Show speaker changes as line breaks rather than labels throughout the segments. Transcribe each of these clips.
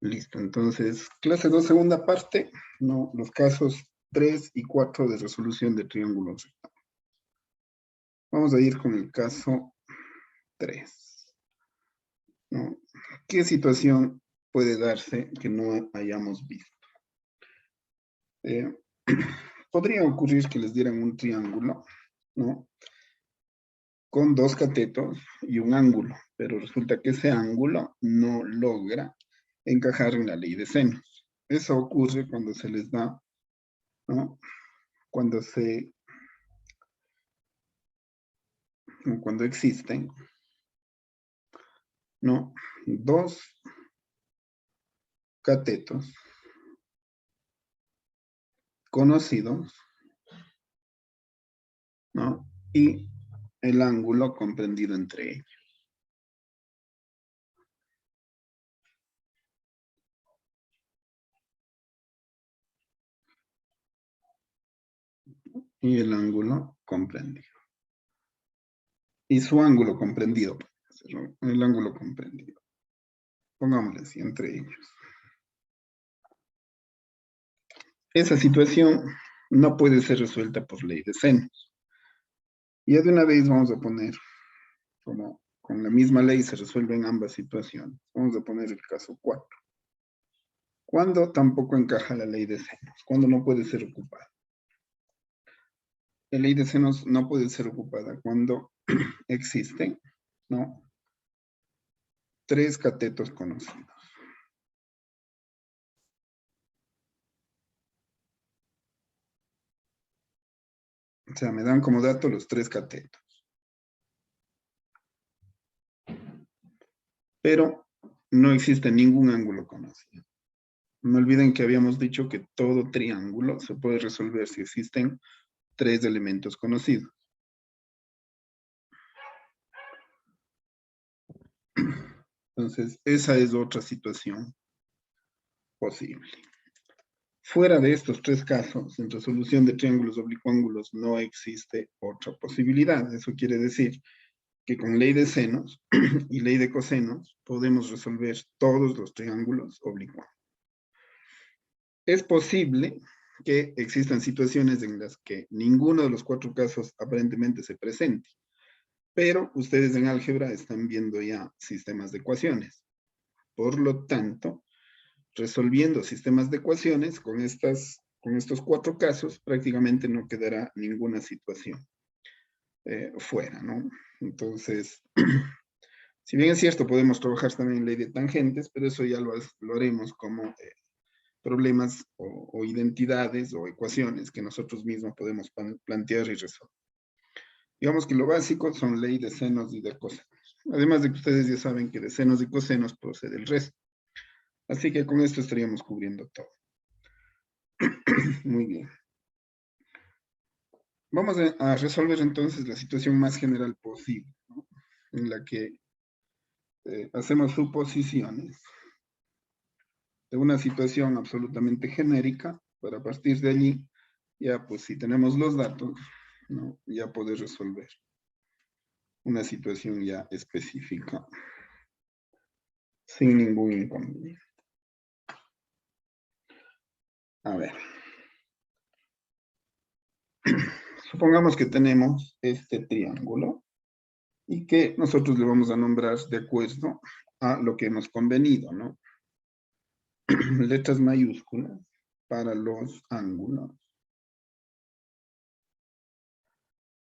Listo, entonces, clase 2, segunda parte, no, los casos 3 y 4 de resolución de triángulos rectángulos. Vamos a ir con el caso 3. ¿No? ¿Qué situación puede darse que no hayamos visto? Podría ocurrir que les dieran un triángulo, ¿no? Con dos catetos y un ángulo, pero resulta que ese ángulo no logra encajar en la ley de senos. Eso ocurre cuando se les da, ¿no? Cuando existen, ¿no? Dos catetos conocidos, ¿no? Y el ángulo comprendido entre ellos. Y el ángulo comprendido. Y su ángulo comprendido, ¿no? El ángulo comprendido. Pongámosle así, entre ellos. Esa situación no puede ser resuelta por ley de senos. Ya de una vez vamos a poner, como con la misma ley se resuelven ambas situaciones, vamos a poner el caso 4. ¿Cuándo tampoco encaja la ley de senos? ¿Cuándo no puede ser ocupada? La ley de senos no puede ser ocupada cuando existen, ¿no? Tres catetos conocidos. O sea, me dan como dato los tres catetos. Pero no existe ningún ángulo conocido. No olviden que habíamos dicho que todo triángulo se puede resolver si existen tres elementos conocidos. Entonces, esa es otra situación posible. Fuera de estos tres casos, en resolución de triángulos oblicuángulos no existe otra posibilidad. Eso quiere decir que con ley de senos y ley de cosenos podemos resolver todos los triángulos oblicuos. Es posible que existan situaciones en las que ninguno de los cuatro casos aparentemente se presente, pero ustedes en álgebra están viendo ya sistemas de ecuaciones. Por lo tanto, resolviendo sistemas de ecuaciones con estos cuatro casos, prácticamente no quedará ninguna situación fuera, ¿no? Entonces, si bien es cierto, podemos trabajar también en ley de tangentes, pero eso ya lo haremos como problemas o identidades o ecuaciones que nosotros mismos podemos plantear y resolver. Digamos que lo básico son ley de senos y de cosenos. Además de que ustedes ya saben que de senos y cosenos procede el resto. Así que con esto estaríamos cubriendo todo. Muy bien. Vamos a resolver entonces la situación más general posible, ¿no? En la que hacemos suposiciones de una situación absolutamente genérica para partir de allí, ya pues si tenemos los datos, ¿no? Ya poder resolver una situación ya específica sin ningún inconveniente. A ver. Supongamos que tenemos este triángulo y que nosotros le vamos a nombrar de acuerdo a lo que hemos convenido, ¿no? Letras mayúsculas para los ángulos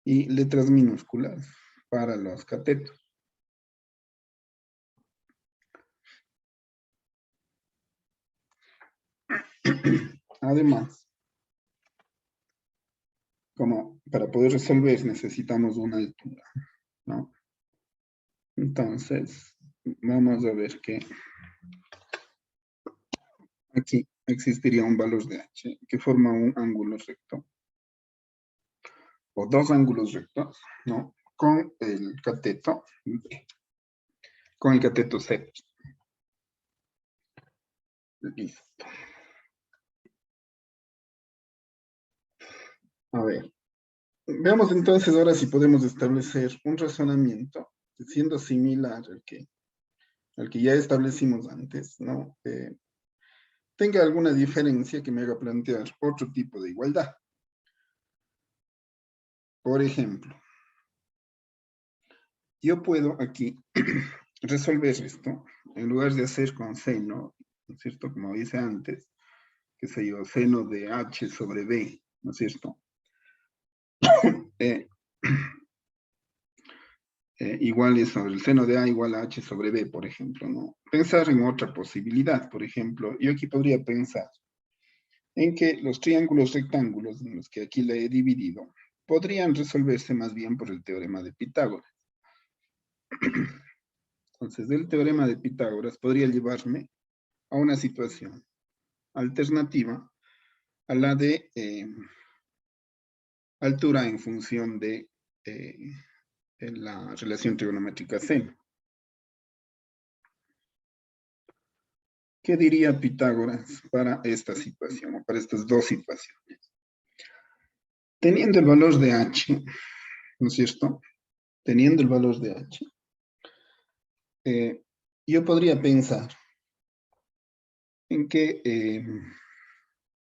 y letras minúsculas para los catetos. Además, como para poder resolver necesitamos una altura, ¿no? Entonces, vamos a ver que aquí existiría un valor de h que forma un ángulo recto o dos ángulos rectos, ¿no? Con el cateto B, con el cateto C. Listo. A ver. Veamos entonces ahora si podemos establecer un razonamiento siendo similar al que ya establecimos antes, ¿no? tenga alguna diferencia que me haga plantear otro tipo de igualdad. Por ejemplo, yo puedo aquí resolver esto, en lugar de hacer con seno, ¿no es cierto? Como hice antes, qué sé yo, seno de h sobre b, ¿no es cierto? Igual es sobre el seno de a igual a h sobre b, por ejemplo, ¿no? Pensar en otra posibilidad, por ejemplo, yo aquí podría pensar en que los triángulos rectángulos, en los que aquí le he dividido, podrían resolverse más bien por el teorema de Pitágoras. Entonces, el teorema de Pitágoras podría llevarme a una situación alternativa a la de altura en función de la relación trigonométrica seno. ¿Qué diría Pitágoras para esta situación, o para estas dos situaciones? Teniendo el valor de h, ¿no es cierto? Teniendo el valor de h, yo podría pensar en que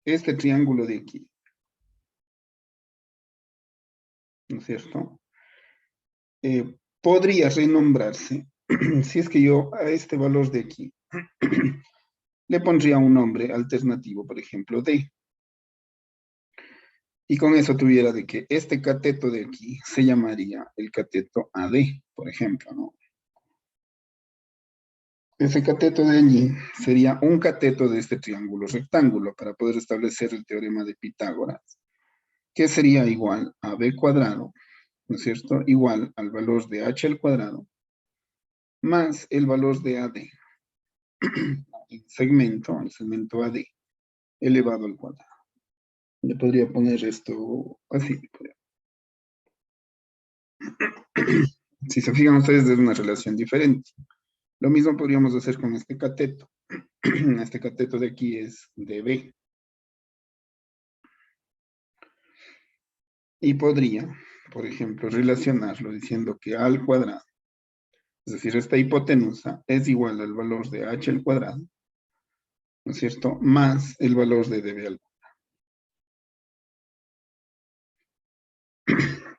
este triángulo de aquí, ¿no es cierto? Podría renombrarse, si es que yo a este valor de aquí le pondría un nombre alternativo, por ejemplo, D. Y con eso tuviera de que este cateto de aquí se llamaría el cateto AD, por ejemplo, ¿no? Ese cateto de allí sería un cateto de este triángulo rectángulo para poder establecer el teorema de Pitágoras, que sería igual a b cuadrado, ¿no es cierto? Igual al valor de h al cuadrado, más el valor de AD, el segmento AD, elevado al cuadrado. Le podría poner esto así. Si se fijan ustedes, es una relación diferente. Lo mismo podríamos hacer con este cateto. Este cateto de aquí es de B. Y podría, por ejemplo, relacionarlo diciendo que A al cuadrado, es decir, esta hipotenusa es igual al valor de h al cuadrado, ¿no es cierto? Más el valor de db al cuadrado,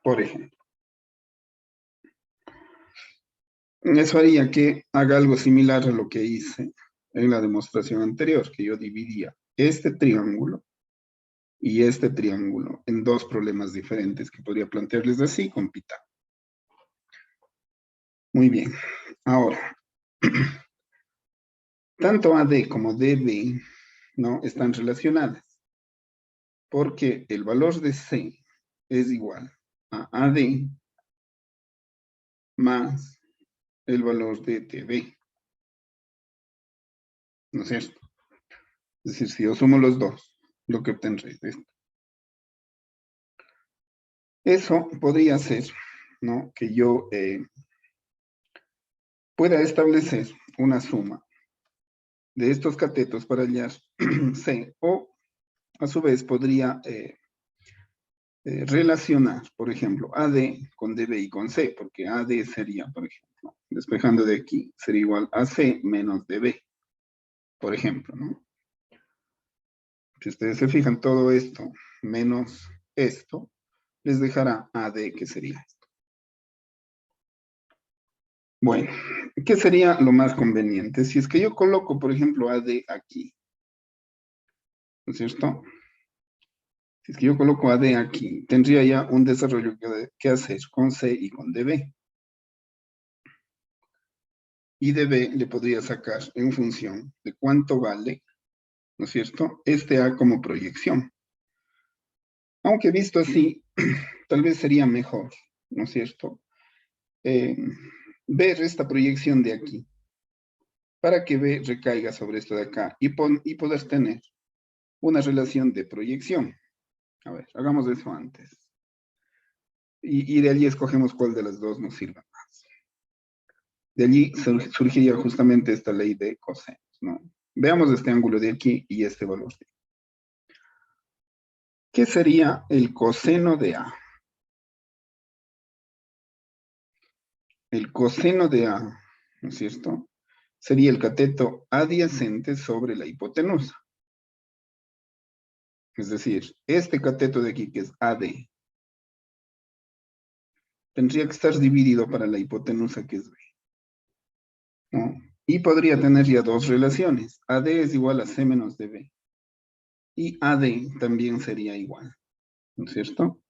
por ejemplo. Eso haría que haga algo similar a lo que hice en la demostración anterior, que yo dividía este triángulo y este triángulo en dos problemas diferentes que podría plantearles así con Pitágoras. Muy bien. Ahora, tanto AD como DB, ¿no? Están relacionadas, porque el valor de C es igual a AD más el valor de DB, ¿no es cierto? Es decir, si yo sumo los dos, lo que obtendré es esto. Eso podría ser, ¿no? Que yo pueda establecer una suma de estos catetos para hallar C, o a su vez podría relacionar, por ejemplo, AD con DB y con C, porque AD sería, por ejemplo, despejando de aquí, sería igual a C menos DB, por ejemplo, ¿no? Si ustedes se fijan, todo esto menos esto les dejará AD, que sería esto. Bueno, ¿qué sería lo más conveniente? Si es que yo coloco, por ejemplo, AD aquí, ¿no es cierto? Si es que yo coloco AD aquí, tendría ya un desarrollo que hacer con C y con DB. Y DB le podría sacar en función de cuánto vale, ¿no es cierto?, este A como proyección. Aunque visto así, tal vez sería mejor, ¿no es cierto?, ver esta proyección de aquí, para que B recaiga sobre esto de acá y poder tener una relación de proyección. A ver, hagamos eso antes. Y de allí escogemos cuál de las dos nos sirva más. De allí surgiría justamente esta ley de cosenos, ¿no? Veamos este ángulo de aquí y este valor de aquí. ¿Qué sería el coseno de A? El coseno de A, ¿no es cierto?, sería el cateto adyacente sobre la hipotenusa. Es decir, este cateto de aquí, que es AD, tendría que estar dividido para la hipotenusa, que es B, ¿no? Y podría tener ya dos relaciones. AD es igual a C menos DB. Y AD también sería igual, ¿no es cierto?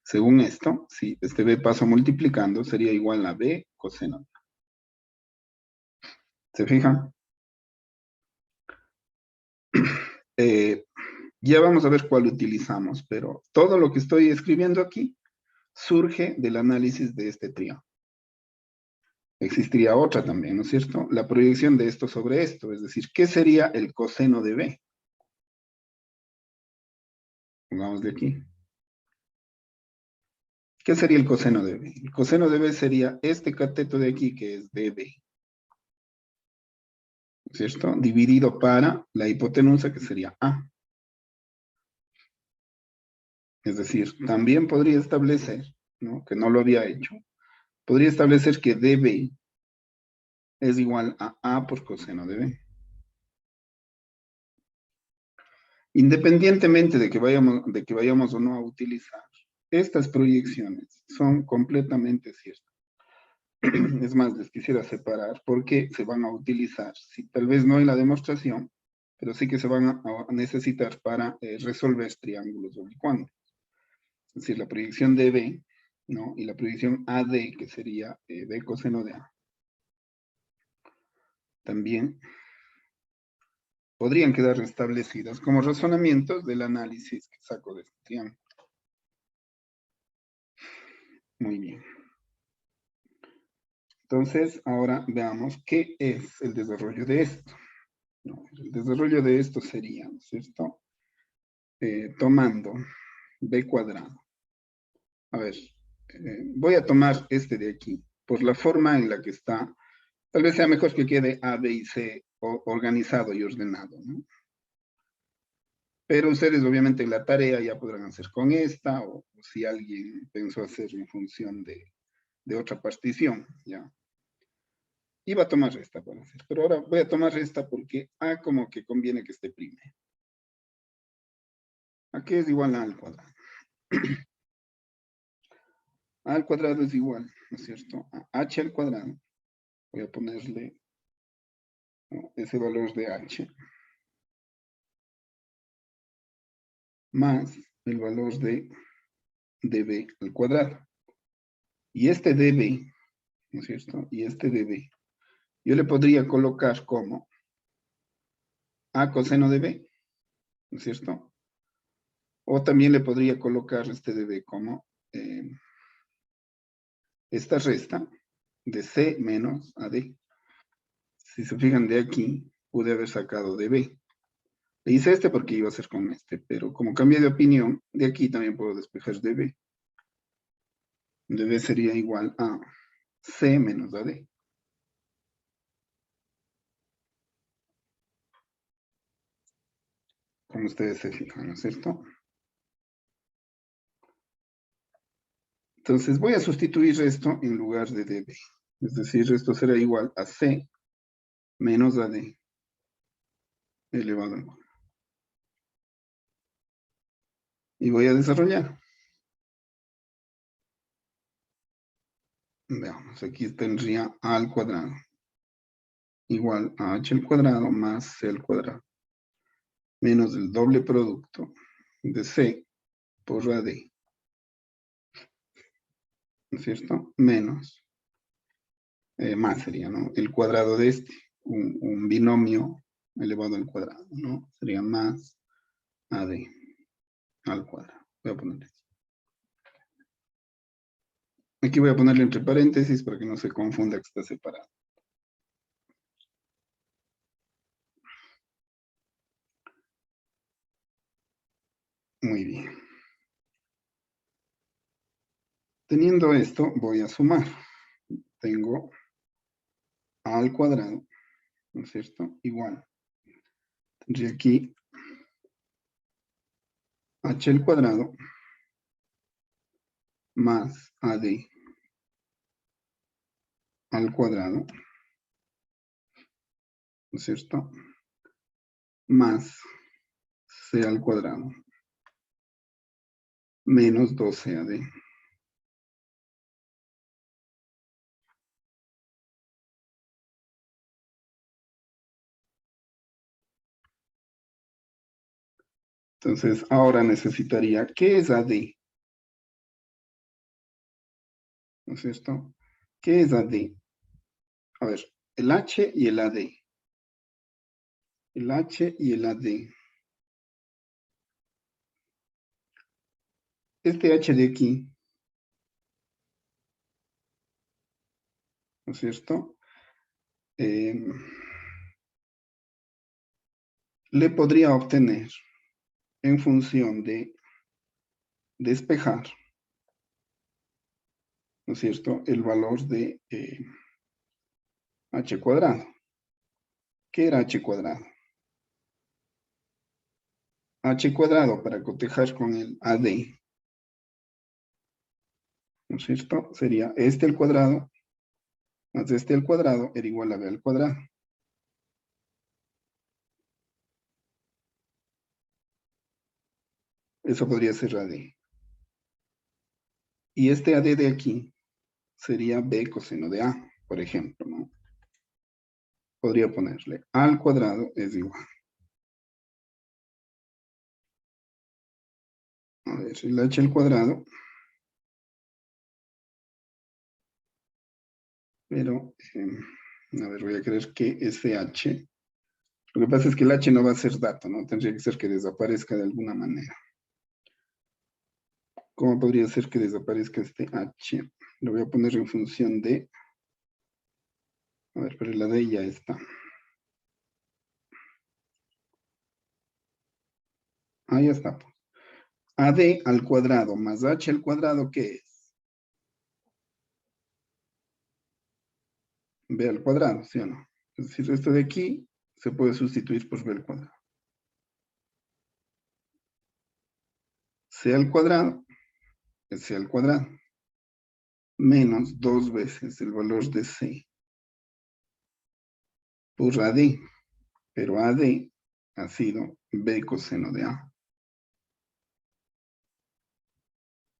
Según esto, si este B paso multiplicando, sería igual a B coseno de A. ¿Se fijan? Ya vamos a ver cuál utilizamos, pero todo lo que estoy escribiendo aquí surge del análisis de este triángulo. Existiría otra también, ¿no es cierto? La proyección de esto sobre esto, es decir, ¿qué sería el coseno de B? Pongámosle aquí. ¿Qué sería el coseno de B? El coseno de B sería este cateto de aquí, que es DB, ¿cierto? Dividido para la hipotenusa, que sería A. Es decir, también podría establecer, ¿no? Que no lo había hecho, podría establecer que DB es igual a A por coseno de B. Independientemente de que vayamos o no a utilizar, estas proyecciones son completamente ciertas. Es más, les quisiera separar porque se van a utilizar, sí, tal vez no en la demostración, pero sí que se van a necesitar para resolver triángulos oblicuos. Es decir, la proyección de B, ¿no? Y la proyección AD, que sería B coseno de A. También podrían quedar establecidas como razonamientos del análisis que saco de este triángulo. Muy bien. Entonces, ahora veamos qué es el desarrollo de esto. No, el desarrollo de esto sería, ¿no es cierto? Tomando B cuadrado. A ver, voy a tomar este de aquí, por la forma en la que está. Tal vez sea mejor que quede A, B y C organizado y ordenado, ¿no? Pero ustedes obviamente la tarea ya podrán hacer con esta, o si alguien pensó hacerlo en función de otra partición, ¿ya? Iba a tomar esta para hacer, pero ahora voy a tomar esta porque A como que conviene que esté prime. ¿A qué es igual a al cuadrado? A al cuadrado es igual, ¿no es cierto? A h al cuadrado. Voy a ponerle, ¿no?, ese valor de h más el valor de db al cuadrado. Y este db, ¿no es cierto? Y este db, yo le podría colocar como a coseno de b, ¿no es cierto? O también le podría colocar este db como esta resta de c menos ad. Si se fijan de aquí, pude haber sacado db. Le hice este porque iba a ser con este, pero como cambié de opinión, de aquí también puedo despejar db. db sería igual a c menos ad. Como ustedes se fijan, ¿no es cierto? Entonces voy a sustituir esto en lugar de db. Es decir, esto será igual a c menos ad elevado al cuadrado. Y voy a desarrollar. Veamos, aquí tendría a al cuadrado igual a h al cuadrado más c al cuadrado menos el doble producto de c por ad, ¿no es cierto? Menos, más sería, ¿no? El cuadrado de este, un binomio elevado al cuadrado, ¿no? Sería más ad al cuadrado. Voy a poner esto. Aquí voy a ponerle entre paréntesis para que no se confunda que está separado. Muy bien. Teniendo esto, voy a sumar. Tengo a al cuadrado, ¿no es cierto? Igual. Tendría aquí h al cuadrado más ad al cuadrado, ¿no es cierto? Más c al cuadrado menos 12AD. Entonces, ahora necesitaría, ¿qué es AD? ¿No es cierto? ¿Qué es AD? A ver, el H y el AD. El H y el AD. Este H de aquí, ¿no es cierto? Le podría obtener en función de despejar, ¿no es cierto?, el valor de h cuadrado. ¿Qué era h cuadrado? H cuadrado para cotejar con el AD, ¿no es cierto? Sería este al cuadrado más este al cuadrado era igual a b al cuadrado. Eso podría ser AD. Y este AD de aquí sería b coseno de A, por ejemplo, ¿no? Podría ponerle A al cuadrado es igual. A ver, el h al cuadrado. Pero, a ver, voy a creer que ese h. Lo que pasa es que el h no va a ser dato, ¿no? Tendría que ser que desaparezca de alguna manera. ¿Cómo podría ser que desaparezca este h? Lo voy a poner en función de... A ver, pero la d ya está. Ahí está. AD al cuadrado más h al cuadrado, ¿qué es? B al cuadrado, ¿sí o no? Es decir, esto de aquí se puede sustituir por b al cuadrado. C al cuadrado es c al cuadrado. Menos 2 veces el valor de c por AD. Pero AD ha sido b coseno de A.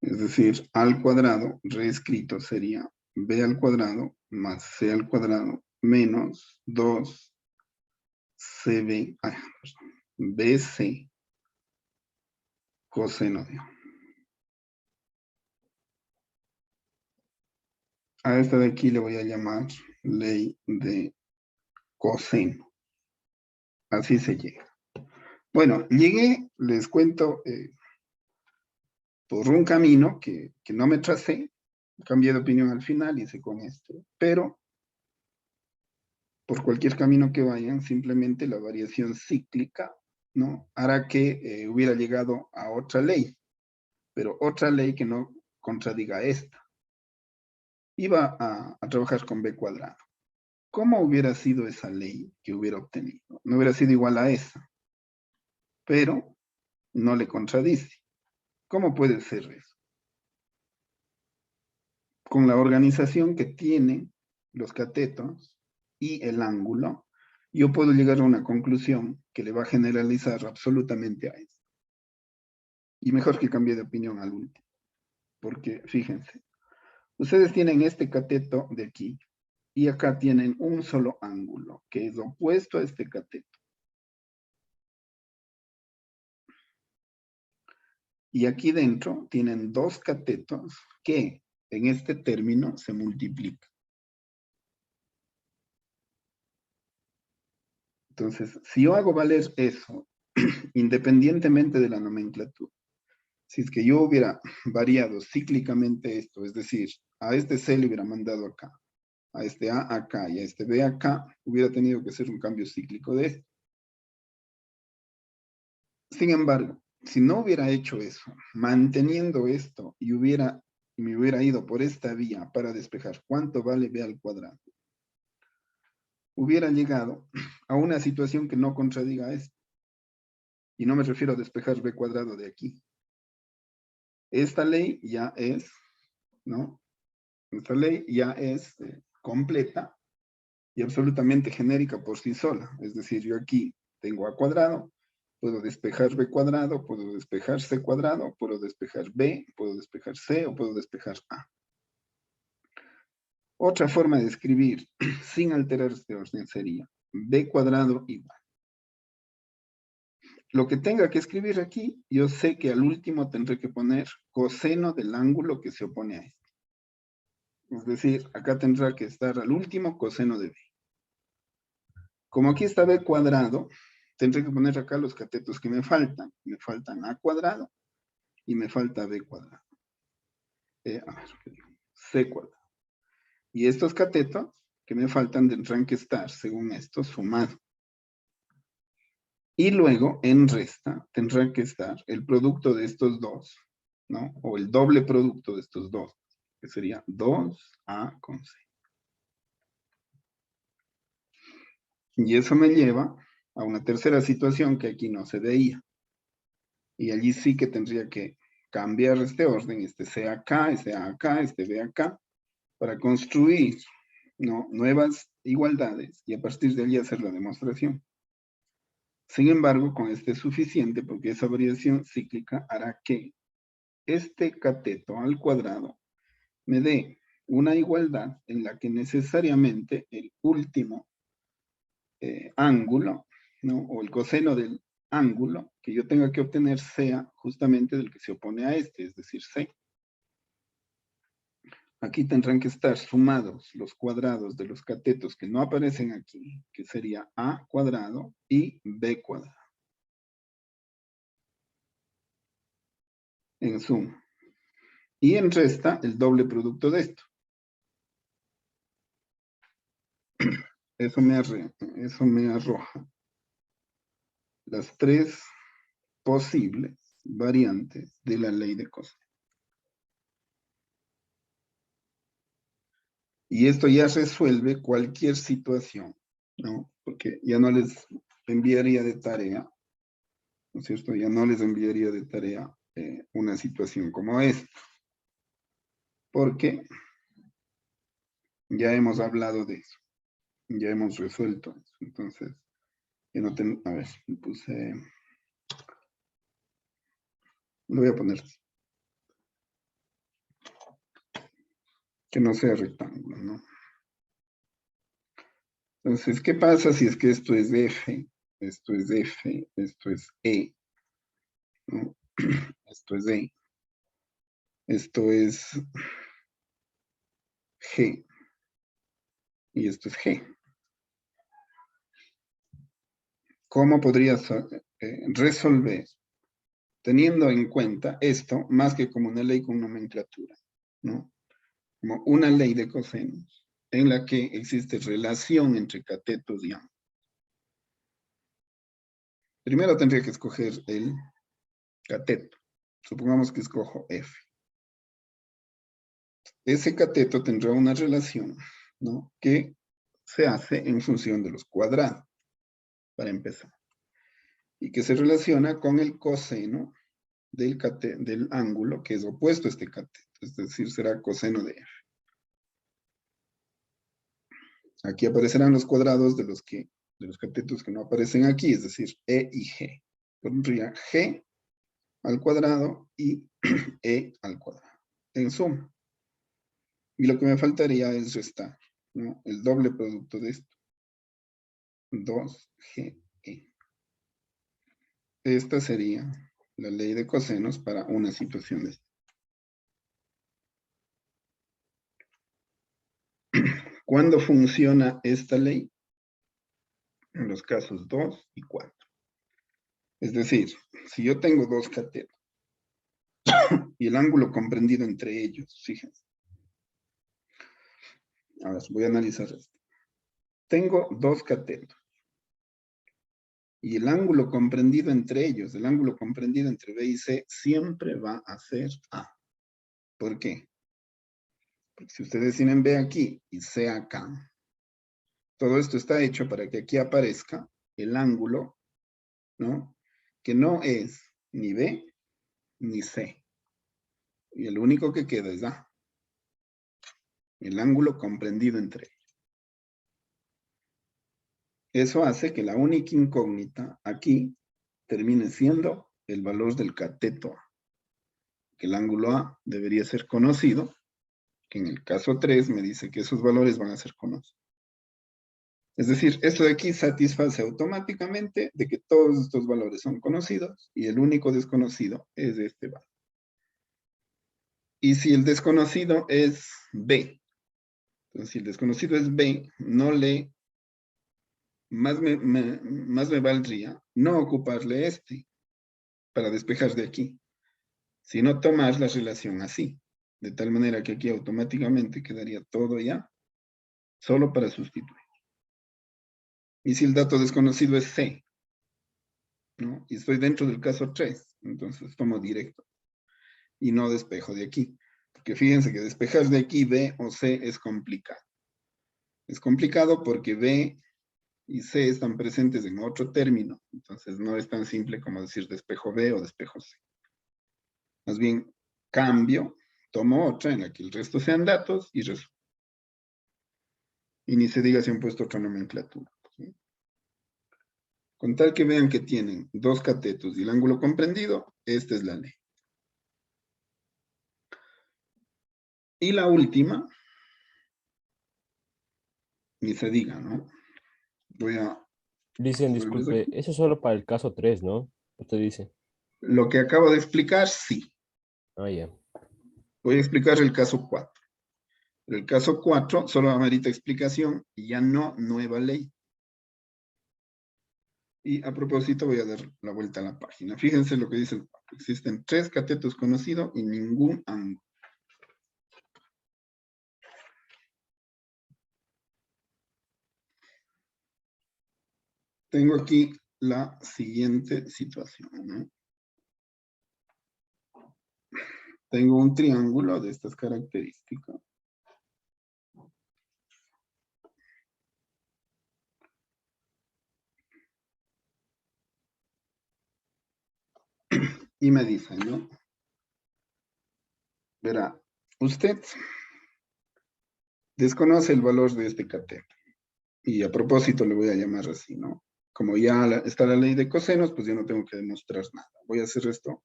Es decir, al cuadrado reescrito sería b al cuadrado más c al cuadrado menos 2cb, bc coseno de A. A esta de aquí le voy a llamar ley de coseno. Así se llega. Bueno, llegué, les cuento, por un camino que no me tracé, cambié de opinión al final, hice con esto, pero por cualquier camino que vayan, simplemente la variación cíclica, ¿no?, hará que hubiera llegado a otra ley, pero otra ley que no contradiga esta. Iba a trabajar con b cuadrado. ¿Cómo hubiera sido esa ley que hubiera obtenido? No hubiera sido igual a esa, pero no le contradice. ¿Cómo puede ser eso? Con la organización que tienen los catetos y el ángulo, yo puedo llegar a una conclusión que le va a generalizar absolutamente a eso. Y mejor que cambie de opinión al último. Porque, fíjense, ustedes tienen este cateto de aquí, y acá tienen un solo ángulo, que es opuesto a este cateto. Y aquí dentro tienen dos catetos que en este término se multiplican. Entonces, si yo hago valer eso, independientemente de la nomenclatura, si es que yo hubiera variado cíclicamente esto, es decir, a este C le hubiera mandado acá, a este A acá y a este B acá, hubiera tenido que ser un cambio cíclico de esto. Sin embargo, si no hubiera hecho eso, manteniendo esto y me hubiera ido por esta vía para despejar cuánto vale b al cuadrado, hubiera llegado a una situación que no contradiga esto. Y no me refiero a despejar b cuadrado de aquí. Esta ley ya es, ¿no? Esta ley ya es completa y absolutamente genérica por sí sola. Es decir, yo aquí tengo a cuadrado Puedo despejar b cuadrado, puedo despejar c cuadrado, puedo despejar b, puedo despejar c o puedo despejar a. Otra forma de escribir sin alterar este orden sería b cuadrado igual. Lo que tenga que escribir aquí, yo sé que al último tendré que poner coseno del ángulo que se opone a este. Es decir, acá tendrá que estar al último coseno de b. Como aquí está b cuadrado, tendré que poner acá los catetos que me faltan. Me faltan a cuadrado y me falta b cuadrado. C cuadrado. Y estos catetos que me faltan tendrán que estar, según esto, sumados. Y luego, en resta, tendrá que estar el producto de estos dos, ¿no? O el doble producto de estos dos, que sería 2a con c. Y eso me lleva a una tercera situación que aquí no se veía. Y allí sí que tendría que cambiar este orden, este C acá, este A acá, este B acá, para construir, ¿no?, nuevas igualdades y a partir de allí hacer la demostración. Sin embargo, con este es suficiente porque esa variación cíclica hará que este cateto al cuadrado me dé una igualdad en la que necesariamente el último ángulo, ¿no?, o el coseno del ángulo que yo tenga que obtener sea justamente del que se opone a este, es decir, C. Aquí tendrán que estar sumados los cuadrados de los catetos que no aparecen aquí, que sería A cuadrado y B cuadrado. En suma. Y en resta el doble producto de esto. Eso me arroja las tres posibles variantes de la ley de coseno. Y esto ya resuelve cualquier situación, ¿no? Porque ya no les enviaría de tarea, ¿no es cierto? Ya no les enviaría de tarea una situación como esta. Porque ya hemos hablado de eso. Ya hemos resuelto eso. Entonces, ya no tengo... A ver, puse... Lo voy a poner así. Que no sea rectángulo, ¿no? Entonces, ¿qué pasa si es que esto es F, esto es F, esto es E, ¿no? Esto es E, esto es G, y esto es G? ¿Cómo podrías resolver teniendo en cuenta esto más que como una ley con nomenclatura, ¿no? Como una ley de cosenos en la que existe relación entre catetos y ángulos? Primero tendría que escoger el cateto. Supongamos que escojo F. Ese cateto tendrá una relación, ¿no?, que se hace en función de los cuadrados, para empezar. Y que se relaciona con el coseno del ángulo que es opuesto a este cateto. Es decir, será coseno de F. Aquí aparecerán los cuadrados de los catetos que no aparecen aquí, es decir, E y G. Pondría G al cuadrado y E al cuadrado, en suma. Y lo que me faltaría es restar, ¿no?, el doble producto de esto. 2GE. Esta sería la ley de cosenos para una situación de esta. ¿Cuándo funciona esta ley? En los casos 2 y 4. Es decir, si yo tengo dos catetos y el ángulo comprendido entre ellos, fíjense. Ahora voy a analizar esto. Tengo dos catetos. Y el ángulo comprendido entre ellos, el ángulo comprendido entre B y C, siempre va a ser A. ¿Por qué? Porque si ustedes tienen B aquí y C acá, todo esto está hecho para que aquí aparezca el ángulo, ¿no?, que no es ni B ni C. Y el único que queda es A. El ángulo comprendido entre ellos. Eso hace que la única incógnita aquí termine siendo el valor del cateto A. Que el ángulo A debería ser conocido, que en el caso 3 me dice que esos valores van a ser conocidos. Es decir, esto de aquí satisface automáticamente de que todos estos valores son conocidos y el único desconocido es este valor. Y si el desconocido es B, entonces si el desconocido es B, más me valdría no ocuparle este para despejar de aquí, sino tomar la relación así, de tal manera que aquí automáticamente quedaría todo ya, solo para sustituir. Y si el dato desconocido es C, ¿no? Y estoy dentro del caso 3, entonces tomo directo y no despejo de aquí. Porque fíjense que despejar de aquí B o C es complicado. Es complicado porque B y C están presentes en otro término, entonces no es tan simple como decir despejo B o despejo C. Más bien, cambio, tomo otra en la que el resto sean datos y resuelvo. Y ni se diga si han puesto otra nomenclatura. ¿Sí? Con tal que vean que tienen dos catetos y el ángulo comprendido, esta es la ley. Y la última, ni se diga, ¿no? Voy a
Dicen,
resolverles
disculpe,
aquí.
eso es solo para el caso 3, ¿no? Usted dice.
Lo que acabo de explicar, sí.
Ah, ya.
Voy a explicar el caso 4. El caso 4 solo amerita explicación y ya no nueva ley. Y a propósito voy a dar la vuelta a la página. Fíjense lo que dice el 4. Existen 3 catetos conocidos y ningún ángulo. Tengo aquí la siguiente situación, ¿no? Tengo un triángulo de estas características. Y me dicen, ¿no? Verá, usted desconoce el valor de este cateto. Y a propósito le voy a llamar así, ¿no? Como ya está la ley de cosenos, pues yo no tengo que demostrar nada. Voy a hacer esto.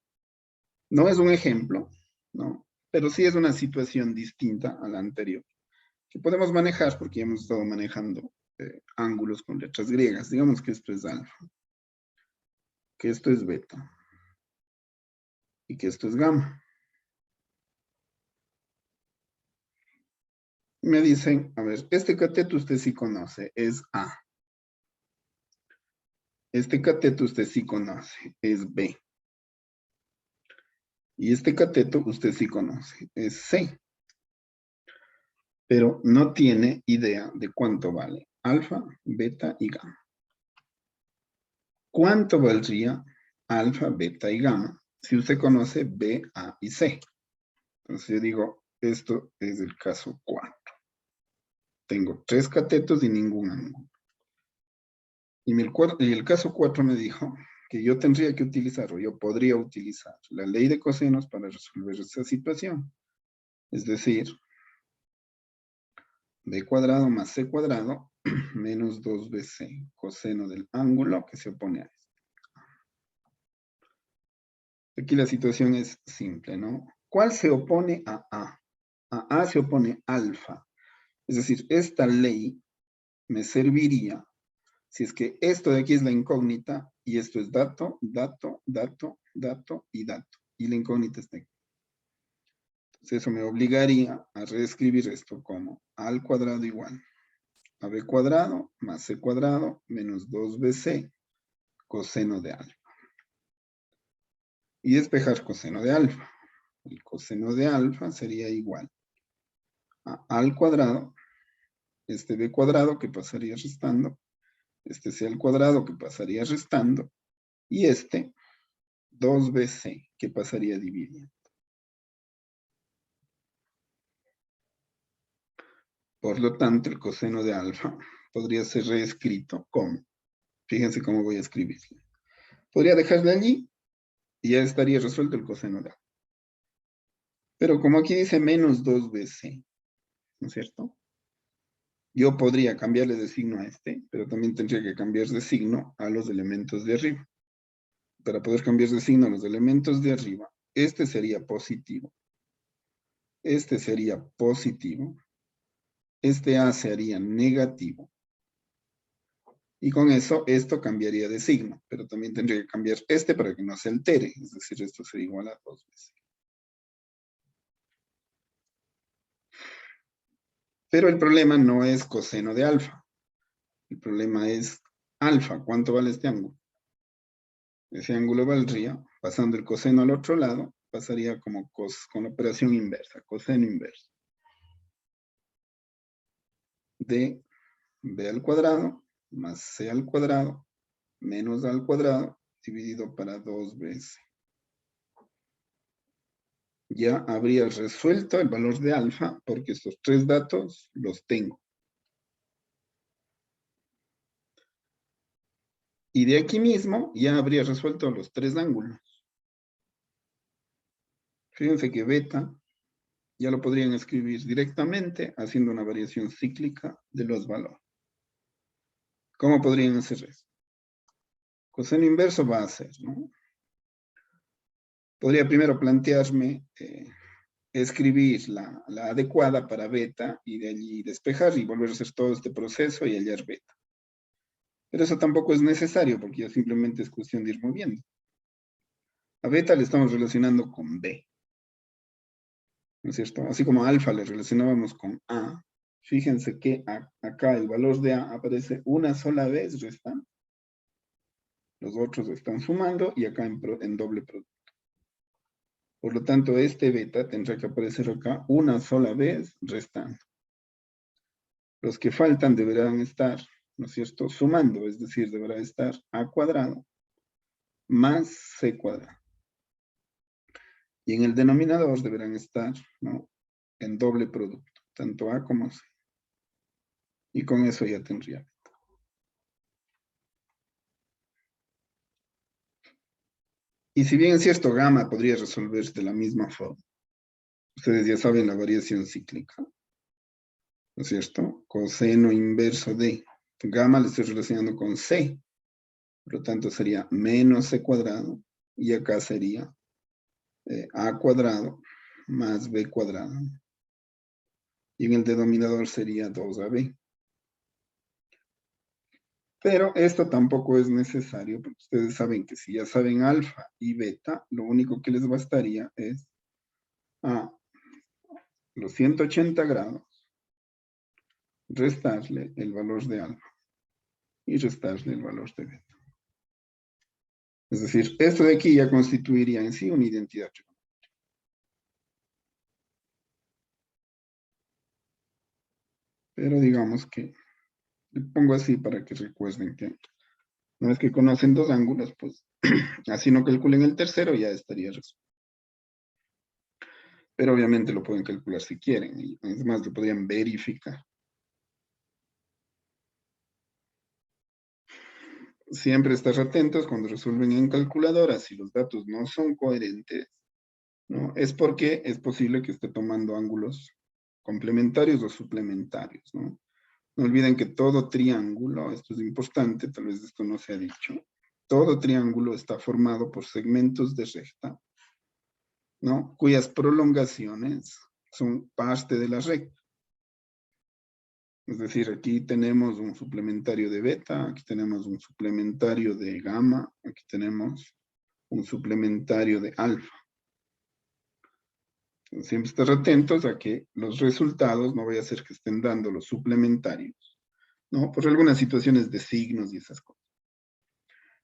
No es un ejemplo, ¿no? Pero sí es una situación distinta a la anterior, que podemos manejar porque ya hemos estado manejando ángulos con letras griegas. Digamos que esto es alfa, que esto es beta y que esto es gamma. Me dicen, a ver, este cateto usted sí conoce, es A. Este cateto usted sí conoce, es B. Y este cateto usted sí conoce, es C. Pero no tiene idea de cuánto vale alfa, beta y gamma. ¿Cuánto valdría alfa, beta y gamma si usted conoce B, A y C? Entonces yo digo, esto es el caso 4. Tengo 3 catetos y ningún ángulo. Y el caso 4 me dijo que yo tendría que utilizar, o yo podría utilizar, la ley de cosenos para resolver esta situación. Es decir, b cuadrado más c cuadrado menos 2bc, coseno del ángulo que se opone a esto. Aquí la situación es simple, ¿no? ¿Cuál se opone a A? A A se opone alfa. Es decir, esta ley me serviría si es que esto de aquí es la incógnita y esto es dato, dato, dato, dato y dato. Y la incógnita está aquí. Entonces eso me obligaría a reescribir esto como a al cuadrado igual a b cuadrado más c cuadrado menos 2bc coseno de alfa. Y despejar coseno de alfa. El coseno de alfa sería igual a al cuadrado, este b cuadrado que pasaría restando, este c al cuadrado que pasaría restando, y este 2bc que pasaría dividiendo. Por lo tanto, el coseno de alfa podría ser reescrito como, fíjense cómo voy a escribirlo. Podría dejarle allí y ya estaría resuelto el coseno de alfa. Pero como aquí dice menos 2bc, ¿no es cierto? Yo podría cambiarle de signo a este, pero también tendría que cambiar de signo a los elementos de arriba. para poder cambiar de signo los elementos de arriba, este sería positivo. Este sería positivo. Este A se haría negativo. Y con eso, esto cambiaría de signo. Pero también tendría que cambiar este para que no se altere. Es decir, esto sería igual a 2 veces. Pero el problema no es coseno de alfa. El problema es alfa. ¿Cuánto vale este ángulo? Ese ángulo valdría, pasando el coseno al otro lado, pasaría como con la operación inversa, coseno inverso. De b al cuadrado más c al cuadrado menos a al cuadrado dividido para 2bc. Ya habría resuelto el valor de alfa porque estos tres datos los tengo. Y de aquí mismo ya habría resuelto los tres ángulos. Fíjense que beta ya lo podrían escribir directamente haciendo una variación cíclica de los valores. ¿Cómo podrían hacer eso? Coseno inverso va a ser, ¿no? Podría primero plantearme escribir la adecuada para beta y de allí despejar y volver a hacer todo este proceso y hallar beta. Pero eso tampoco es necesario porque ya simplemente es cuestión de ir moviendo. A beta le estamos relacionando con B. ¿No es cierto? Así como a alfa le relacionábamos con A. Fíjense que acá el valor de A aparece una sola vez restando. Los otros están sumando y acá en doble producto. Por lo tanto, este beta tendrá que aparecer acá una sola vez restando. Los que faltan deberán estar, ¿no es cierto?, sumando, es decir, deberá estar a cuadrado más c cuadrado. Y en el denominador deberán estar, ¿no?, en doble producto, tanto a como c. Y con eso ya tendría. Y si bien es cierto, gamma podría resolverse de la misma forma. Ustedes ya saben la variación cíclica, ¿no es cierto? Coseno inverso de gamma le estoy relacionando con c. Por lo tanto, sería menos c cuadrado. Y acá sería a cuadrado más b cuadrado. Y en el denominador sería 2ab. Pero esto tampoco es necesario, porque ustedes saben que si ya saben alfa y beta, lo único que les bastaría es a los 180 grados restarle el valor de alfa y restarle el valor de beta. Es decir, esto de aquí ya constituiría en sí una identidad trigonométrica. Pero digamos que le pongo así para que recuerden que una vez que conocen dos ángulos, pues así no calculen el tercero, ya estaría resuelto. Pero obviamente lo pueden calcular si quieren, y además lo podrían verificar. Siempre estar atentos cuando resuelven en calculadora, si los datos no son coherentes, ¿no?, es porque es posible que esté tomando ángulos complementarios o suplementarios, ¿no? No olviden que todo triángulo, esto es importante, tal vez esto no se ha dicho, todo triángulo está formado por segmentos de recta, ¿no?, cuyas prolongaciones son parte de la recta. Es decir, aquí tenemos un suplementario de beta, aquí tenemos un suplementario de gamma, aquí tenemos un suplementario de alfa. Siempre estar atentos a que los resultados no vaya a ser que estén dando los suplementarios, ¿no?, por algunas situaciones de signos y esas cosas.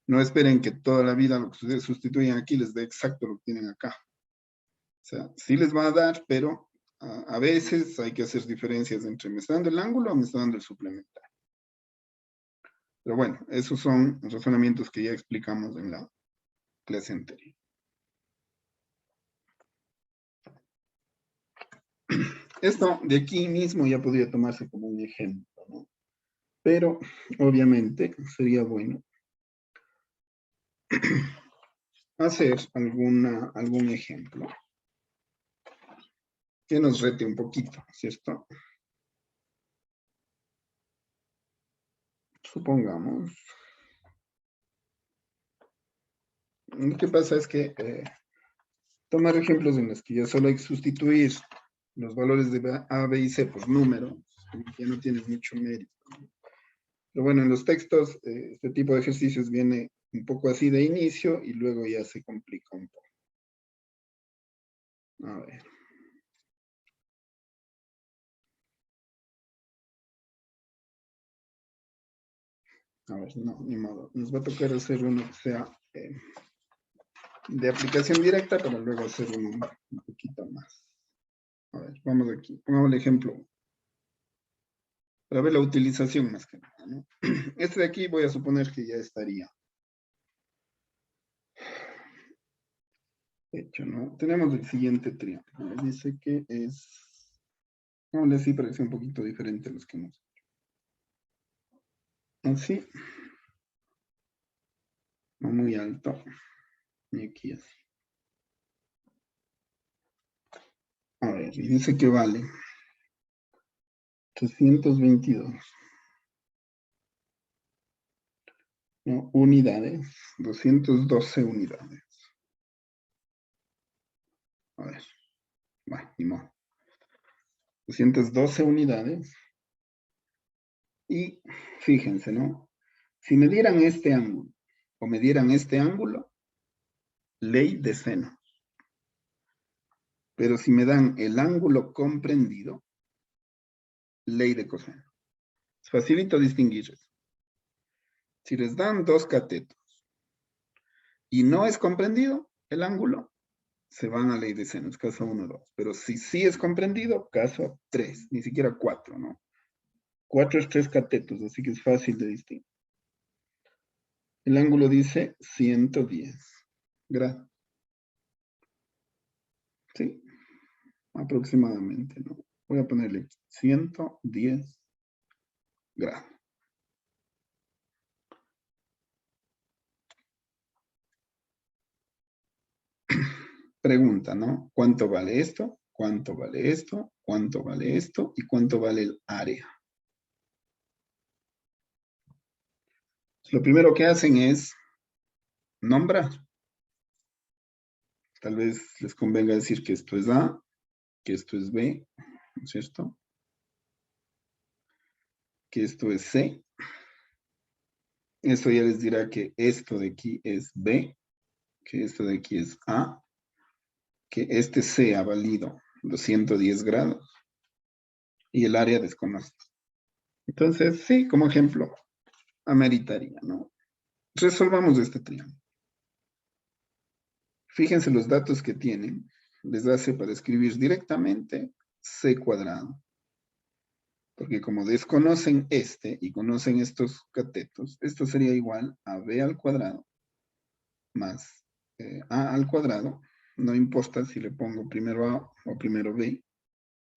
No esperen que toda la vida lo que ustedes sustituyan aquí les dé exacto lo que tienen acá. O sea, sí les va a dar, pero a veces hay que hacer diferencias entre me está dando el ángulo o me está dando el suplementario. Pero bueno, esos son razonamientos que ya explicamos en la clase anterior. Esto de aquí mismo ya podría tomarse como un ejemplo, ¿no? Pero obviamente sería bueno hacer algún ejemplo que nos rete un poquito, ¿cierto? Supongamos Lo que pasa es que tomar ejemplos en los que ya solo hay que sustituir los valores de A, B y C por números, ya no tiene mucho mérito. Pero bueno, en los textos, este tipo de ejercicios viene un poco así de inicio y luego ya se complica un poco. A ver. A ver, no, ni modo. Nos va a tocar hacer uno que sea de aplicación directa, pero luego hacer uno un poquito más. A ver, vamos aquí. Pongamos el ejemplo. Para ver la utilización más que nada, ¿no? Este de aquí voy a suponer que ya estaría hecho, ¿no? Tenemos el siguiente triángulo. Dice que es... Vamos a decir, parece un poquito diferente a los que hemos hecho. Así. No muy alto. Y aquí así. A ver, y dice que vale 322. ¿No? Unidades. 212 unidades. A ver. Bueno, ni modo. 212 unidades. Y fíjense, ¿no? Si me dieran este ángulo o me dieran este ángulo, ley de seno. Pero si me dan el ángulo comprendido, ley de coseno. Es facilito distinguir eso. Si les dan dos catetos y no es comprendido el ángulo, se van a ley de seno, es caso 1, 2. Pero si sí es comprendido, caso 3, ni siquiera 4, ¿no? 4 es 3 catetos, así que es fácil de distinguir. El ángulo dice 110 grados. Sí, aproximadamente, ¿no? Voy a ponerle 110 grados. Pregunta, ¿no? ¿Cuánto vale esto? ¿Cuánto vale esto? ¿Cuánto vale esto? ¿Y cuánto vale el área? Lo primero que hacen es nombrar. Tal vez les convenga decir que esto es A, que esto es B, ¿no es cierto? Que esto es C. Esto ya les dirá que esto de aquí es B, que esto de aquí es A, que este C ha valido 210 grados y el área desconoce. Entonces, sí, como ejemplo, ameritaría, ¿no? Resolvamos este triángulo. Fíjense los datos que tienen. Les hace para escribir directamente C cuadrado. Porque como desconocen este y conocen estos catetos, esto sería igual a B al cuadrado más A al cuadrado. No importa si le pongo primero A o primero B.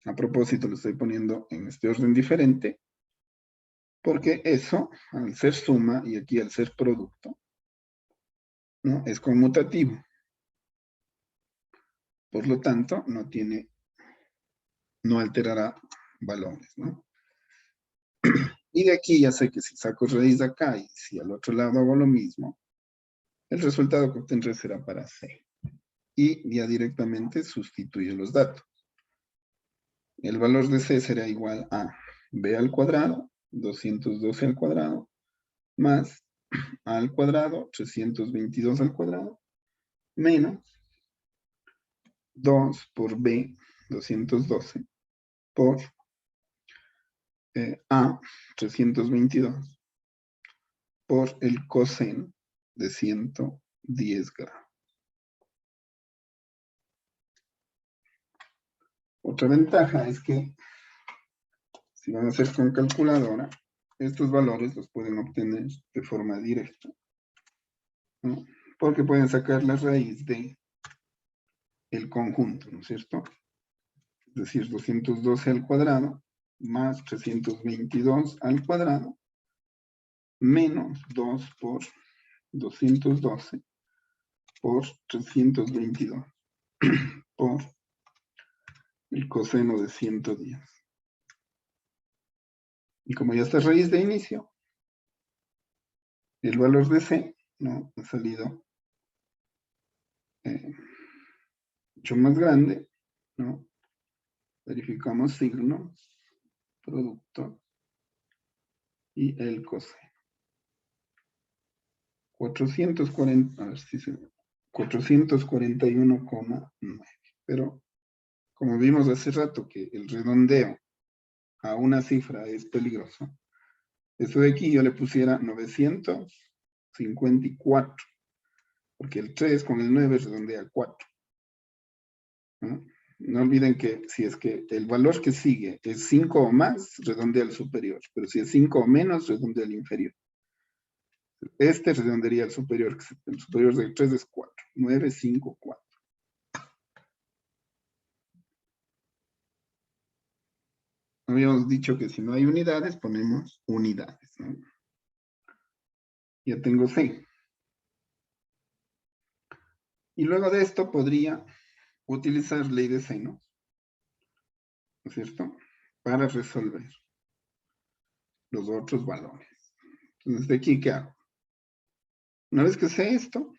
A propósito, lo estoy poniendo en este orden diferente. Porque eso, al ser suma y aquí al ser producto, ¿no? Es conmutativo. Por lo tanto, no alterará valores, ¿no? Y de aquí ya sé que si saco raíz de acá y si al otro lado hago lo mismo, el resultado que obtendré será para C. Y ya directamente sustituyo los datos. El valor de C será igual a B al cuadrado, 212 al cuadrado, más A al cuadrado, 322 al cuadrado, menos 2 por B, 212, por A, 322, por el coseno de 110 grados. Otra ventaja es que si van a hacer con calculadora, estos valores los pueden obtener de forma directa, ¿no? Porque pueden sacar la raíz de el conjunto, ¿no es cierto? Es decir, 212 al cuadrado más 322 al cuadrado menos 2 por 212 por 322 por el coseno de 110. Y como ya está raíz de inicio, el valor de C, ¿no? Ha salido mucho más grande, ¿no? Verificamos signo, producto y el coseno. 440, a ver si se 441,9. Pero como vimos hace rato que el redondeo a una cifra es peligroso, eso de aquí yo le pusiera 954, porque el 3 con el 9 redondea a 4. ¿No? No olviden que si es que el valor que sigue es 5 o más, redondea al superior, pero si es 5 o menos, redondea al inferior. Este redondearía al superior, el superior del 3 es 4, 9, 5, 4. Habíamos dicho que si no hay unidades, ponemos unidades, ¿no? Ya tengo C. Y luego de esto podría utilizar ley de senos, ¿no es cierto? Para resolver los otros valores. Entonces, de aquí, ¿qué hago? Una vez que sé esto,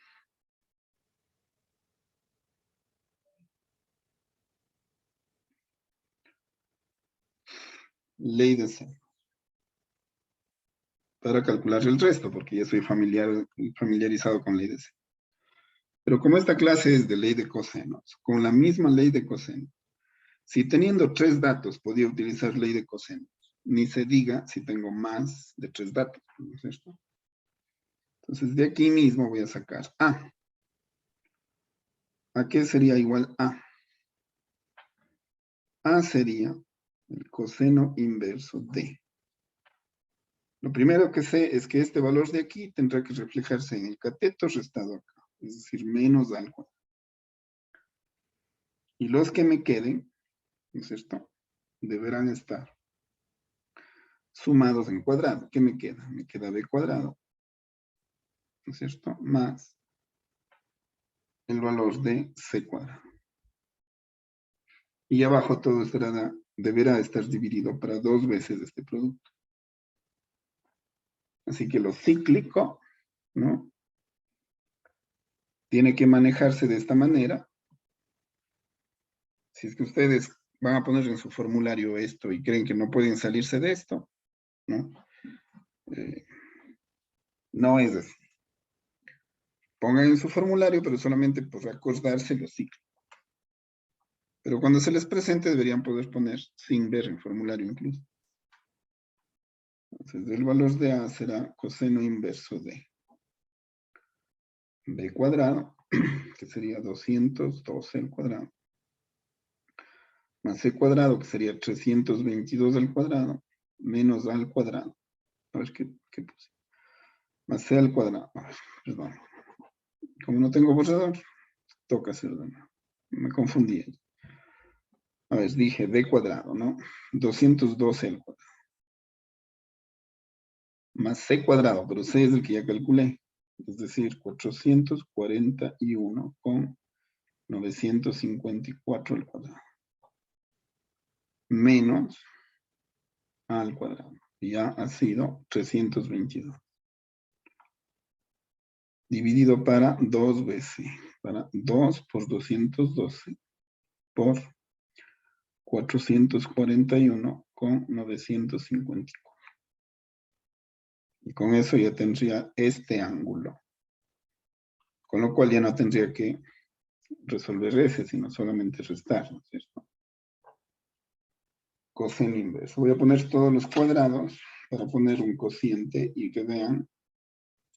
ley de seno. Para calcular el resto, porque ya soy familiarizado con ley de seno. Pero como esta clase es de ley de cosenos, con la misma ley de cosenos, si teniendo 3 datos podía utilizar ley de cosenos, ni se diga si tengo más de 3 datos, ¿no es cierto? Entonces, de aquí mismo voy a sacar A. ¿A qué sería igual A? A sería el coseno inverso de. Lo primero que sé es que este valor de aquí tendrá que reflejarse en el cateto restado acá, es decir, menos al cuadrado. Y los que me queden, ¿no es cierto?, deberán estar sumados en cuadrado. ¿Qué me queda? Me queda b cuadrado, ¿no es cierto?, más el valor de c cuadrado. Y abajo todo deberá estar dividido para 2 veces este producto. Así que lo cíclico, ¿no?, tiene que manejarse de esta manera. Si es que ustedes van a poner en su formulario esto y creen que no pueden salirse de esto, ¿no? No es así. Pongan en su formulario, pero solamente por acordarse los ciclos. Pero cuando se les presente deberían poder poner sin ver el formulario incluso. Entonces el valor de A será coseno inverso de B cuadrado, que sería 212 al cuadrado, más C cuadrado, que sería 322 al cuadrado, menos A al cuadrado. A ver qué puse. Más C al cuadrado. A ver, perdón. Como no tengo borrador, toca hacerlo. Me confundí. A ver, dije B cuadrado, ¿no? 212 al cuadrado. Más C cuadrado, pero C es el que ya calculé. Es decir, 441 con 954 al cuadrado. Menos A al cuadrado. Ya ha sido 322. Dividido para 2 veces. Para 2 por 212 por 441 con 954. Y con eso ya tendría este ángulo. Con lo cual ya no tendría que resolver ese, sino solamente restar, ¿no es cierto? Coseno inverso. Voy a poner todos los cuadrados para poner un cociente y que vean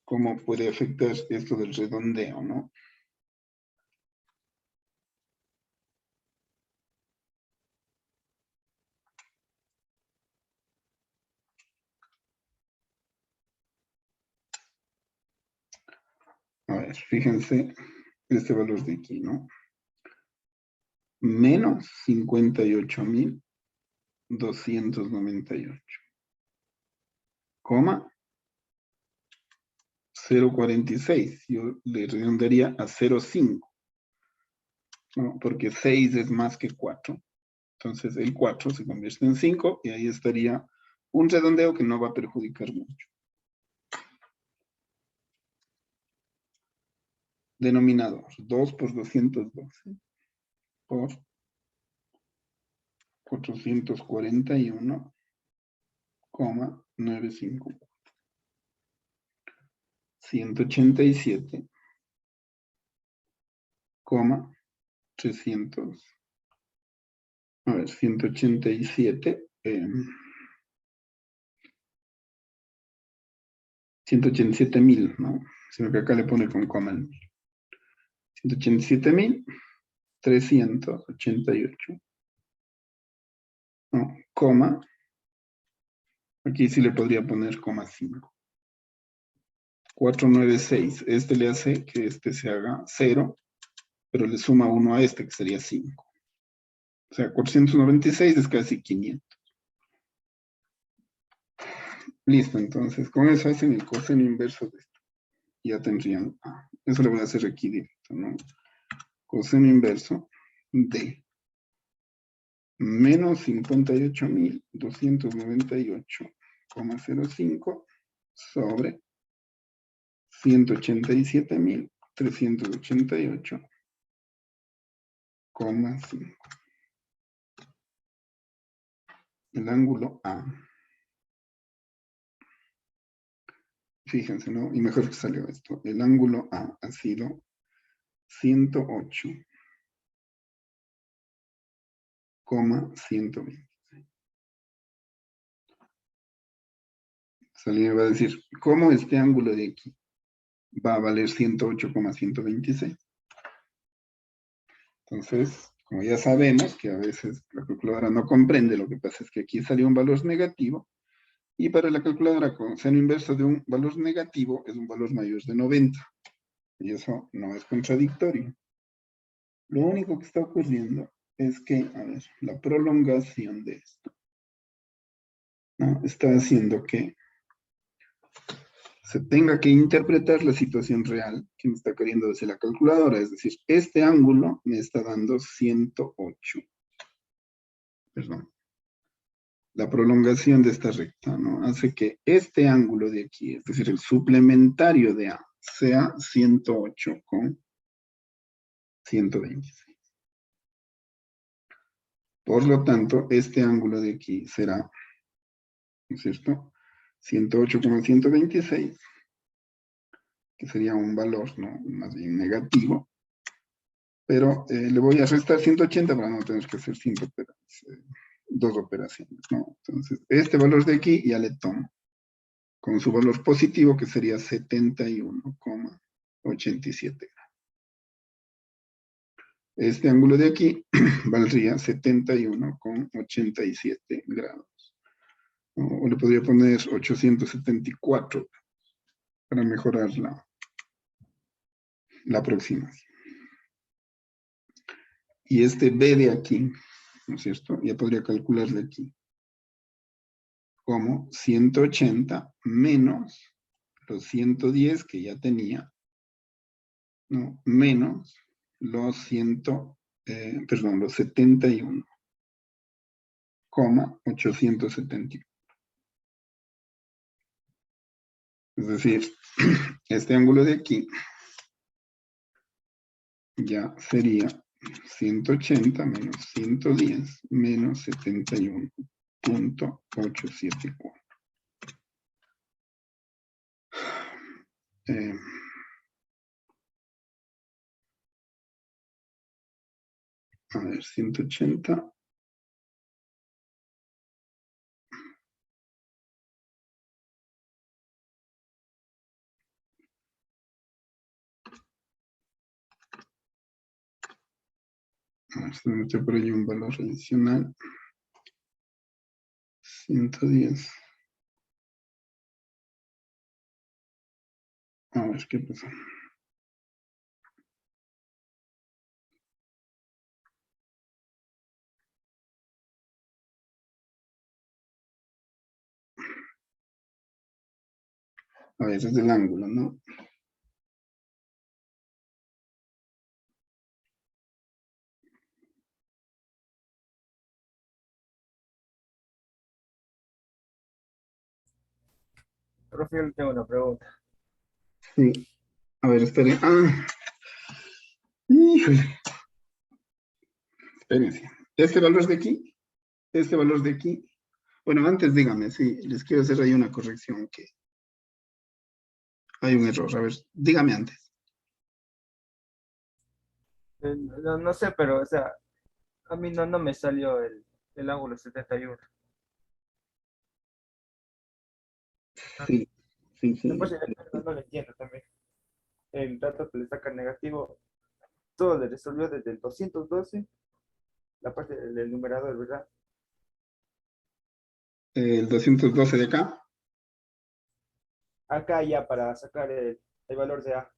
cómo puede afectar esto del redondeo, ¿no? A ver, fíjense este valor de aquí, ¿no? Menos 58.298. Coma 0,46. Yo le redondearía a 0,5. ¿No? Porque 6 es más que 4. Entonces el 4 se convierte en 5 y ahí estaría un redondeo que no va a perjudicar mucho. Denominador, 2 por 212 por 441,954. 187,300. A ver, 187. 187,000, ¿no? Sino que acá le pone con coma el 1000. 187,388. No, coma. Aquí sí le podría poner coma 5. 496. Este le hace que este se haga 0, pero le suma 1 a este, que sería 5. O sea, 496 es casi 500. Listo, entonces con eso hacen el coseno inverso de esto. Ya tendrían, eso le voy a hacer aquí directo, ¿no? Coseno inverso de menos 58.298,05 sobre 187.388,5. El ángulo A. Fíjense, ¿no? Y mejor que salió esto. El ángulo A ha sido 108,120. Salió y va a decir, ¿cómo este ángulo de aquí va a valer 108,126? Entonces, como ya sabemos que a veces la calculadora no comprende, lo que pasa es que aquí salió un valor negativo, y para la calculadora con seno inverso de un valor negativo es un valor mayor de 90. Y eso no es contradictorio. Lo único que está ocurriendo es que, a ver, la prolongación de esto, ¿no? Está haciendo que se tenga que interpretar la situación real que me está queriendo decir la calculadora. Es decir, este ángulo me está dando 108. Perdón. La prolongación de esta recta, ¿no? Hace que este ángulo de aquí, es decir, el suplementario de A, sea 108,126. Por lo tanto, este ángulo de aquí será, ¿no es cierto? 108,126, que sería un valor, ¿no? Más bien negativo. Pero le voy a restar 180 para no tener que hacer dos operaciones, ¿no? Entonces, este valor de aquí ya le tomo con su valor positivo, que sería 71,87 grados. Este ángulo de aquí valdría 71,87 grados. O le podría poner 874 para mejorar la aproximación. Y este B de aquí, ¿no es cierto? Ya podría calcularle aquí como 180 menos los 110 que ya tenía, ¿no? Menos los 71,870. Es decir, este ángulo de aquí ya sería 180 menos 110 menos 71,874. A ver, 180. A ver, se me metió por ahí un valor adicional. 110. A ver, ¿qué pasa? A ver, es el ángulo, ¿no?
Profe, yo tengo una pregunta.
Sí. A ver, espere. Híjole, espérense. Este valor de aquí, este valor de aquí. Bueno, antes dígame, sí, les quiero hacer ahí una corrección, que hay un error. A ver, dígame antes.
No, no sé, pero, o sea, a mí no me salió el ángulo 71. Ah,
Sí, sí,
después
sí.
no lo entiendo también. El dato que le saca negativo, todo le resolvió desde el 212, la parte del numerador, ¿verdad?
El 212 de acá,
Acá ya para sacar el valor de A.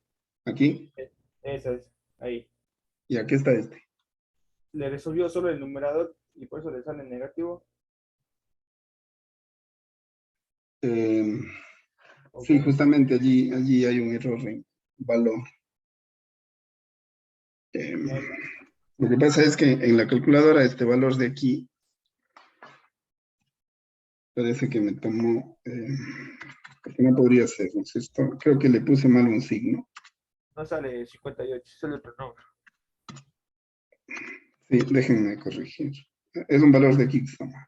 aquí,
Eso es, ahí.
y aquí está este.
Le resolvió solo el numerador y por eso le sale negativo.
Eh,
¿O
sí,
cómo?
justamente allí hay un error en valor. Eh,
Ya,
lo que pasa es que en la calculadora este valor de aquí parece que me tomó, porque no podría ser, ¿no es esto? Creo que le puse mal un signo.
no sale 58, sale otro número.
Sí, déjenme corregir. Es un valor de aquí que está mal.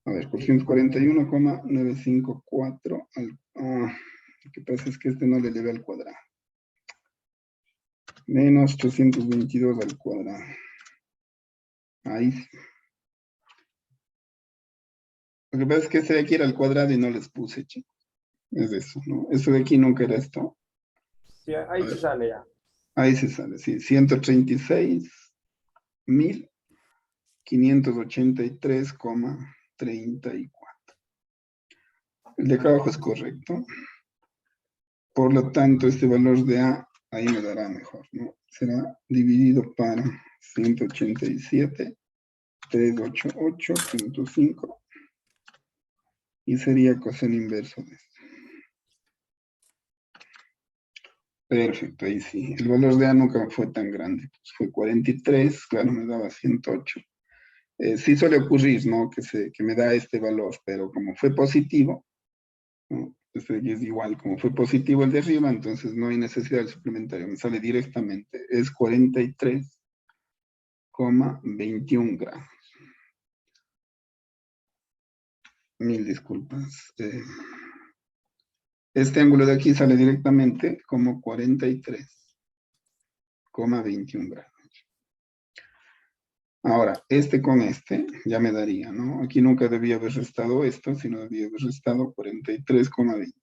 A ver, por
Sí,
141,954 lo que pasa es que este no le eleva al cuadrado. Menos 322 al cuadrado. Ahí sí. Lo que pasa es que este de aquí era al cuadrado y no les puse, chicos. Es eso, ¿no? Eso de aquí nunca era esto.
sí,
A
ahí se
ver,
sale ya.
ahí se sale, sí. 136.583,34. El de acá abajo es correcto. Por lo tanto, este valor de A ahí me dará mejor, ¿no? Será dividido para 187.388.5 y sería coseno inverso de esto. Perfecto, ahí sí. El valor de A nunca fue tan grande, pues fue 43, claro, me daba 108. Sí suele ocurrir, ¿no? Que me da este valor, pero como fue positivo, ¿no? Este de aquí es igual, como fue positivo el de arriba, entonces no hay necesidad del suplementario, me sale directamente, es 43,21 gramos. Mil disculpas. Este ángulo de aquí sale directamente como 43,21 gramos. Ahora, este con este ya me daría, ¿no? Aquí nunca debía haber restado esto, sino debía haber restado 43,21.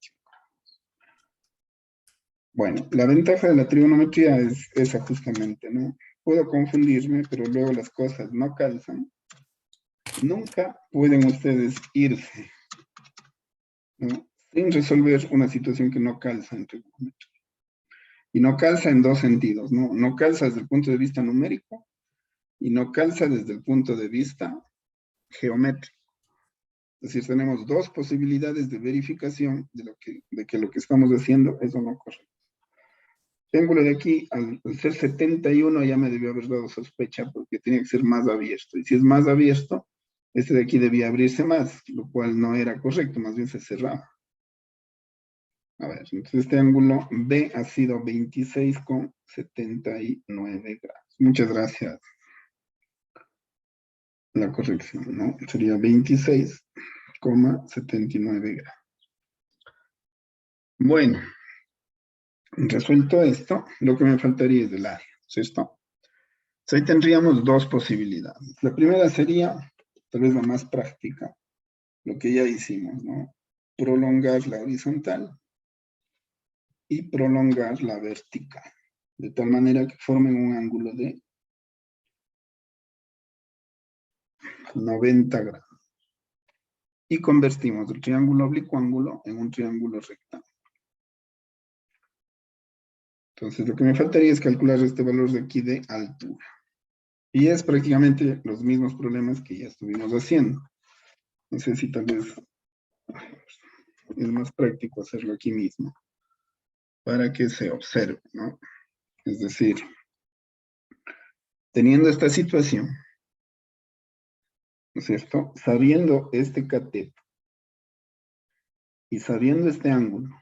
Bueno, la ventaja de la trigonometría es esa justamente, ¿no? Puedo confundirme, pero luego las cosas no calzan. Nunca pueden ustedes irse, ¿no? Sin resolver una situación que no calza en trigonometría. Y no calza en dos sentidos, ¿no? No calza desde el punto de vista numérico y no calza desde el punto de vista geométrico. Es decir, tenemos dos posibilidades de verificación de que lo que estamos haciendo es o no correcto. Este ángulo de aquí, al ser 71, ya me debió haber dado sospecha porque tiene que ser más abierto. Y si es más abierto, este de aquí debía abrirse más, lo cual no era correcto, más bien se cerraba. A ver, entonces este ángulo B ha sido 26,79 grados. Muchas gracias. La corrección, ¿no? Sería 26,79 grados. Bueno, resuelto esto, lo que me faltaría es el área, ¿cierto? Ahí tendríamos dos posibilidades. La primera sería, tal vez la más práctica, lo que ya hicimos, ¿no? Prolongar la horizontal y prolongar la vertical, de tal manera que formen un ángulo de 90 grados. Y convertimos el triángulo oblicuo en un triángulo rectángulo. Entonces, lo que me faltaría es calcular este valor de aquí de altura. Y es prácticamente los mismos problemas que ya estuvimos haciendo. No sé si tal vez es más práctico hacerlo aquí mismo para que se observe, ¿no? Es decir, teniendo esta situación, ¿no es cierto? Sabiendo este cateto y sabiendo este ángulo,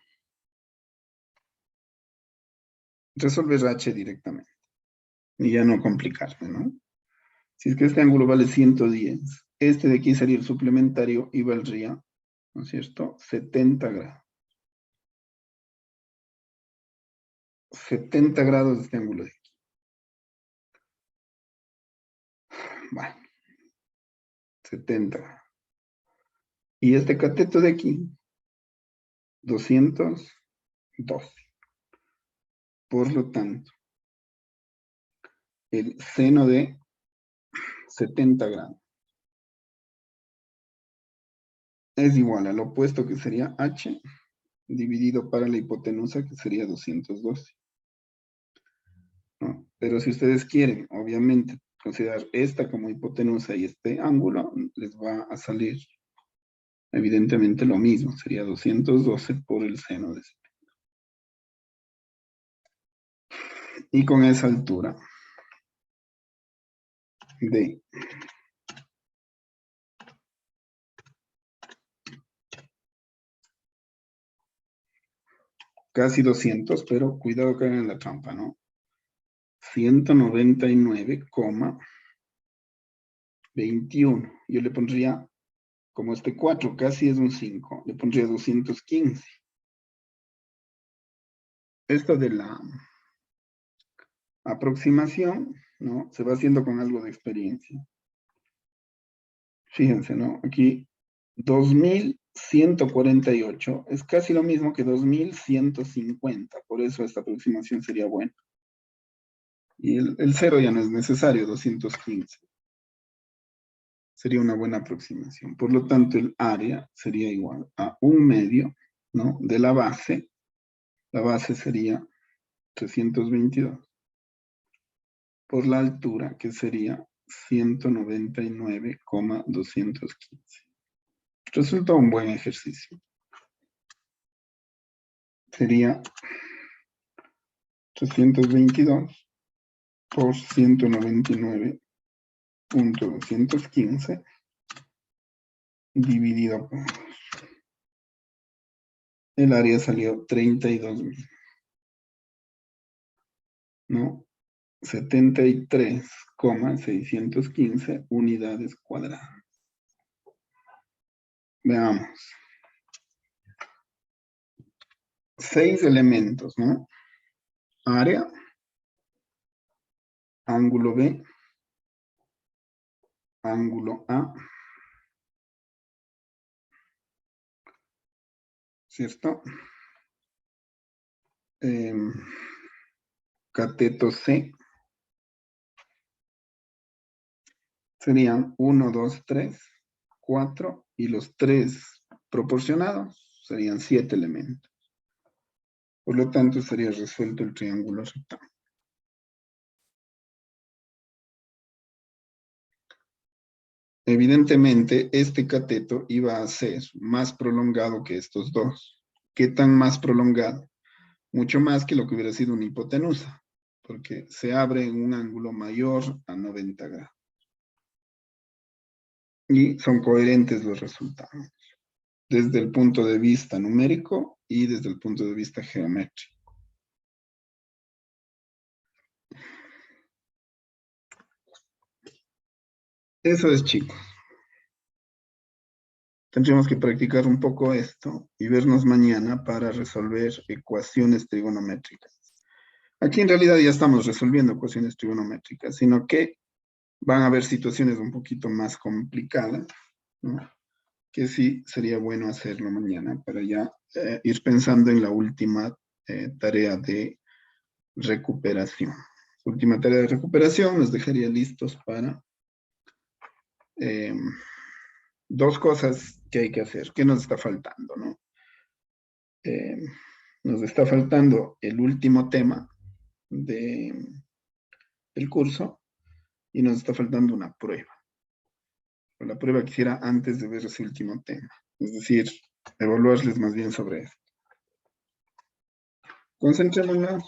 resolver H directamente. Y ya no complicarme, ¿no? Si es que este ángulo vale 110, este de aquí sería el suplementario y valdría, ¿no es cierto?, 70 grados. 70 grados de este ángulo de aquí. Bueno, 70 grados. Y este cateto de aquí, 212. Por lo tanto, el seno de 70 grados es igual al opuesto que sería h dividido para la hipotenusa que sería 212. ¿No? Pero si ustedes quieren, obviamente, considerar esta como hipotenusa y este ángulo, les va a salir evidentemente lo mismo, sería 212 por el seno de 70. Y con esa altura de casi 200, pero cuidado que hagan la trampa, ¿no? 199,21. Yo le pondría, como este 4 casi es un 5, le pondría 215. Esto de la aproximación, ¿no? Se va haciendo con algo de experiencia. Fíjense, ¿no? Aquí 2148 es casi lo mismo que 2150, por eso esta aproximación sería buena. Y el 0 ya no es necesario, 215. Sería una buena aproximación. Por lo tanto, el área sería igual a 1/2, ¿no?, de la base. La base sería 322. Por la altura, que sería 199,215. Resulta un buen ejercicio. Sería 322 por 199,215 dividido por 2. El área salió 32,000. ¿No? 73,615 unidades cuadradas. Veamos. 6 elementos, ¿no? Área, ángulo B, ángulo A, ¿cierto? Cateto C. Serían 1, 2, 3, 4 y los 3 proporcionados serían 7 elementos. Por lo tanto, estaría resuelto el triángulo rectángulo. Evidentemente, este cateto iba a ser más prolongado que estos dos. ¿Qué tan más prolongado? Mucho más que lo que hubiera sido una hipotenusa, porque se abre en un ángulo mayor a 90 grados. Y son coherentes los resultados, desde el punto de vista numérico y desde el punto de vista geométrico. Eso es, chicos. Tendríamos que practicar un poco esto y vernos mañana para resolver ecuaciones trigonométricas. Aquí en realidad ya estamos resolviendo ecuaciones trigonométricas, sino que van a haber situaciones un poquito más complicadas, ¿no?, que sí sería bueno hacerlo mañana para ya ir pensando en la última tarea de recuperación. Última tarea de recuperación nos dejaría listos para dos cosas que hay que hacer. ¿Qué nos está faltando, no? Nos está faltando el último tema del curso y nos está faltando una prueba. La prueba quisiera antes de ver ese último tema, es decir, evaluarles más bien sobre esto. Concentrémonos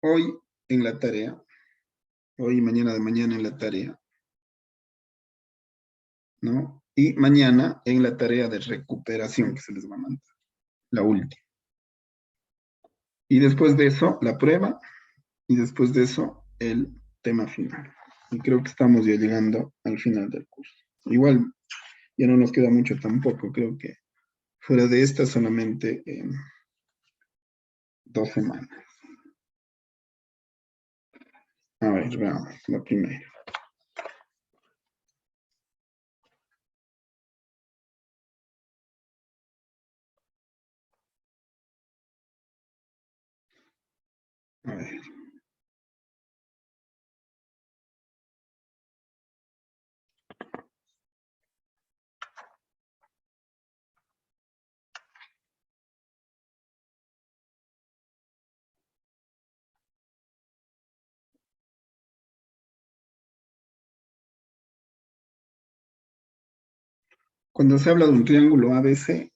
hoy en la tarea, hoy y mañana de mañana en la tarea, ¿no? Y mañana en la tarea de recuperación que se les va a mandar, la última. Y después de eso, la prueba y después de eso el tema final. Y creo que estamos ya llegando al final del curso. Igual ya no nos queda mucho tampoco, creo que fuera de esta solamente 2 semanas. A ver, veamos la primera. A ver. Cuando se habla de un triángulo ABC,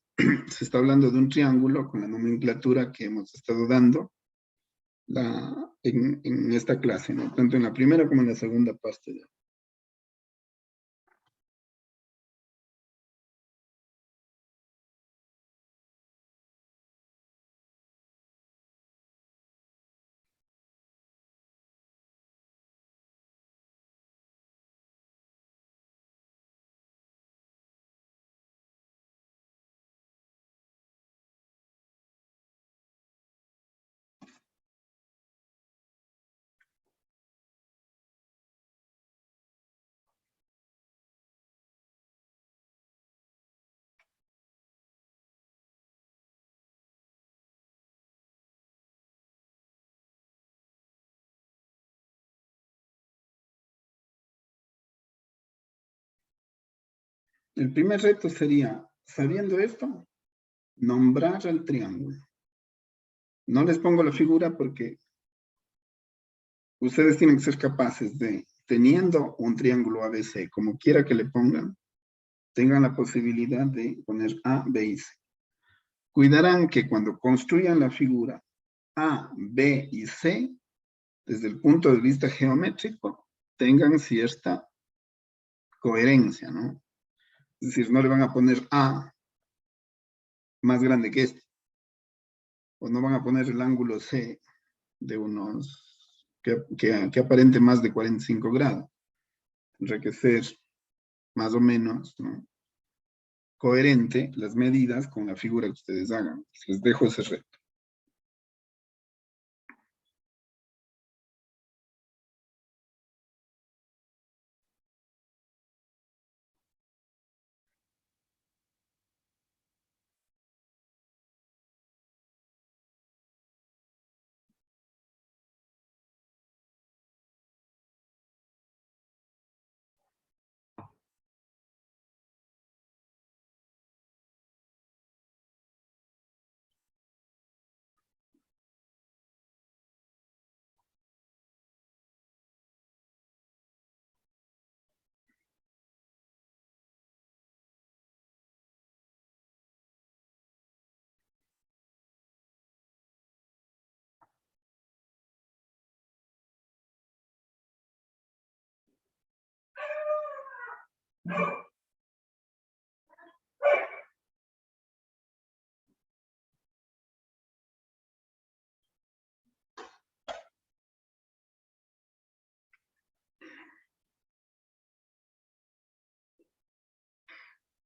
se está hablando de un triángulo con la nomenclatura que hemos estado dando en esta clase, ¿no? Tanto en la primera como en la segunda parte. El primer reto sería, sabiendo esto, nombrar el triángulo. No les pongo la figura porque ustedes tienen que ser capaces de, teniendo un triángulo ABC, como quiera que le pongan, tengan la posibilidad de poner A, B y C. Cuidarán que cuando construyan la figura A, B y C, desde el punto de vista geométrico, tengan cierta coherencia, ¿no? Es decir, no le van a poner A más grande que este, o no van a poner el ángulo C de unos, que aparente más de 45 grados. Tendrá que ser más o menos, ¿no?, coherente las medidas con la figura que ustedes hagan. Les dejo ese reto.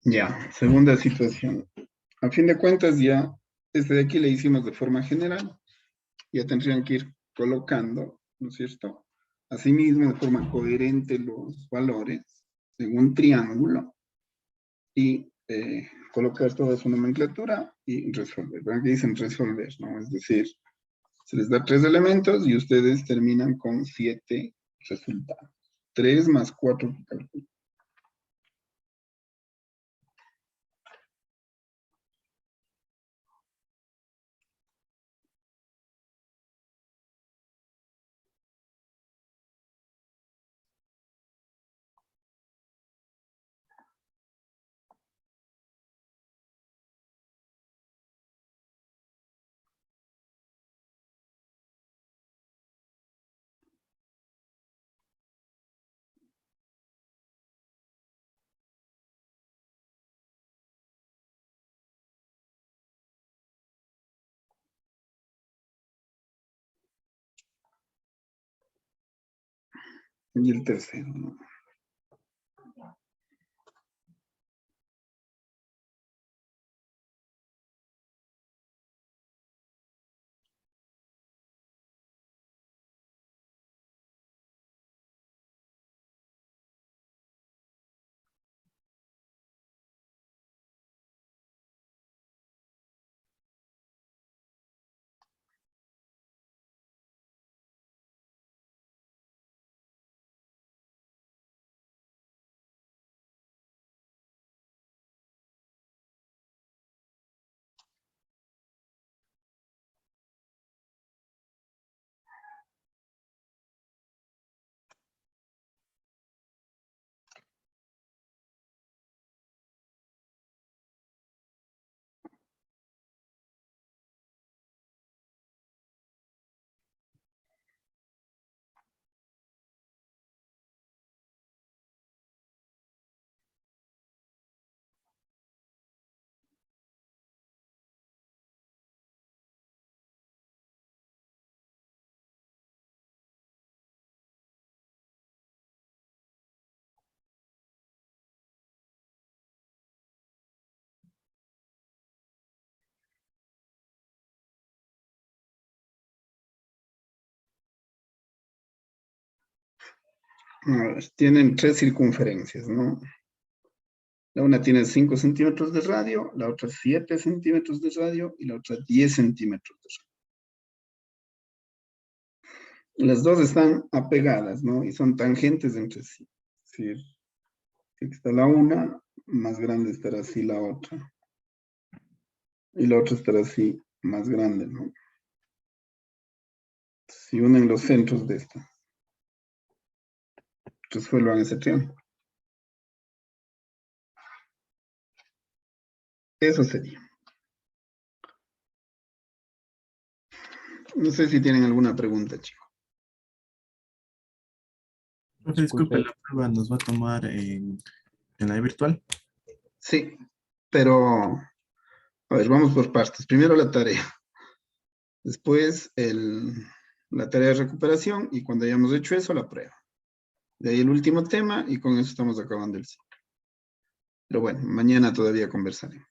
Ya, segunda situación. A fin de cuentas, ya, este de aquí le hicimos de forma general. Ya tendrían que ir colocando, ¿no es cierto?, asimismo, de forma coherente los valores en un triángulo y colocar toda su nomenclatura y resolver. ¿Verdad que dicen resolver, no? Es decir, se les da 3 elementos y ustedes terminan con 7 resultados. 3 más 4 que calculan. Y el tercero, ¿no? A ver, tienen tres circunferencias, ¿no? La una tiene 5 centímetros de radio, la otra 7 centímetros de radio y la otra 10 centímetros de radio. Las dos están apegadas, ¿no? Y son tangentes entre sí. Es decir, si está la una, más grande estará así la otra. Y la otra estará así, más grande, ¿no? Si unen los centros de esta, resuelvan ese triángulo. Eso sería. No sé si tienen alguna pregunta, chicos.
Profe, disculpe,
Disculpe.
la prueba nos va a tomar en la virtual.
Sí, pero, a ver, vamos por partes. Primero la tarea. Después la tarea de recuperación y cuando hayamos hecho eso, la prueba. De ahí el último tema y con eso estamos acabando el ciclo. Pero bueno, mañana todavía conversaremos.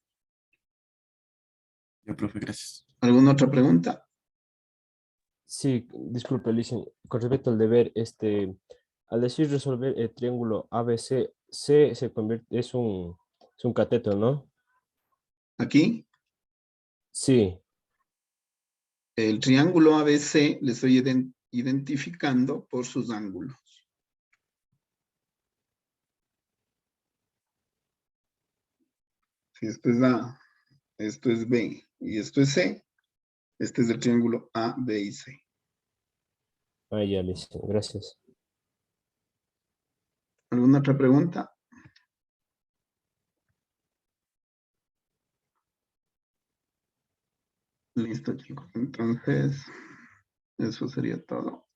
Ya, profe, gracias.
¿Alguna otra pregunta?
Sí, disculpe, Licen. Con respecto al deber, al decir resolver el triángulo ABC, C se convierte, es un cateto, ¿no?
Aquí,
Sí.
el triángulo ABC le estoy identificando por sus ángulos. Si esto es A, esto es B y esto es C, este es el triángulo A, B y C.
Ah, ya, Licen. Gracias.
¿Alguna otra pregunta? Listo, chicos. Entonces, eso sería todo.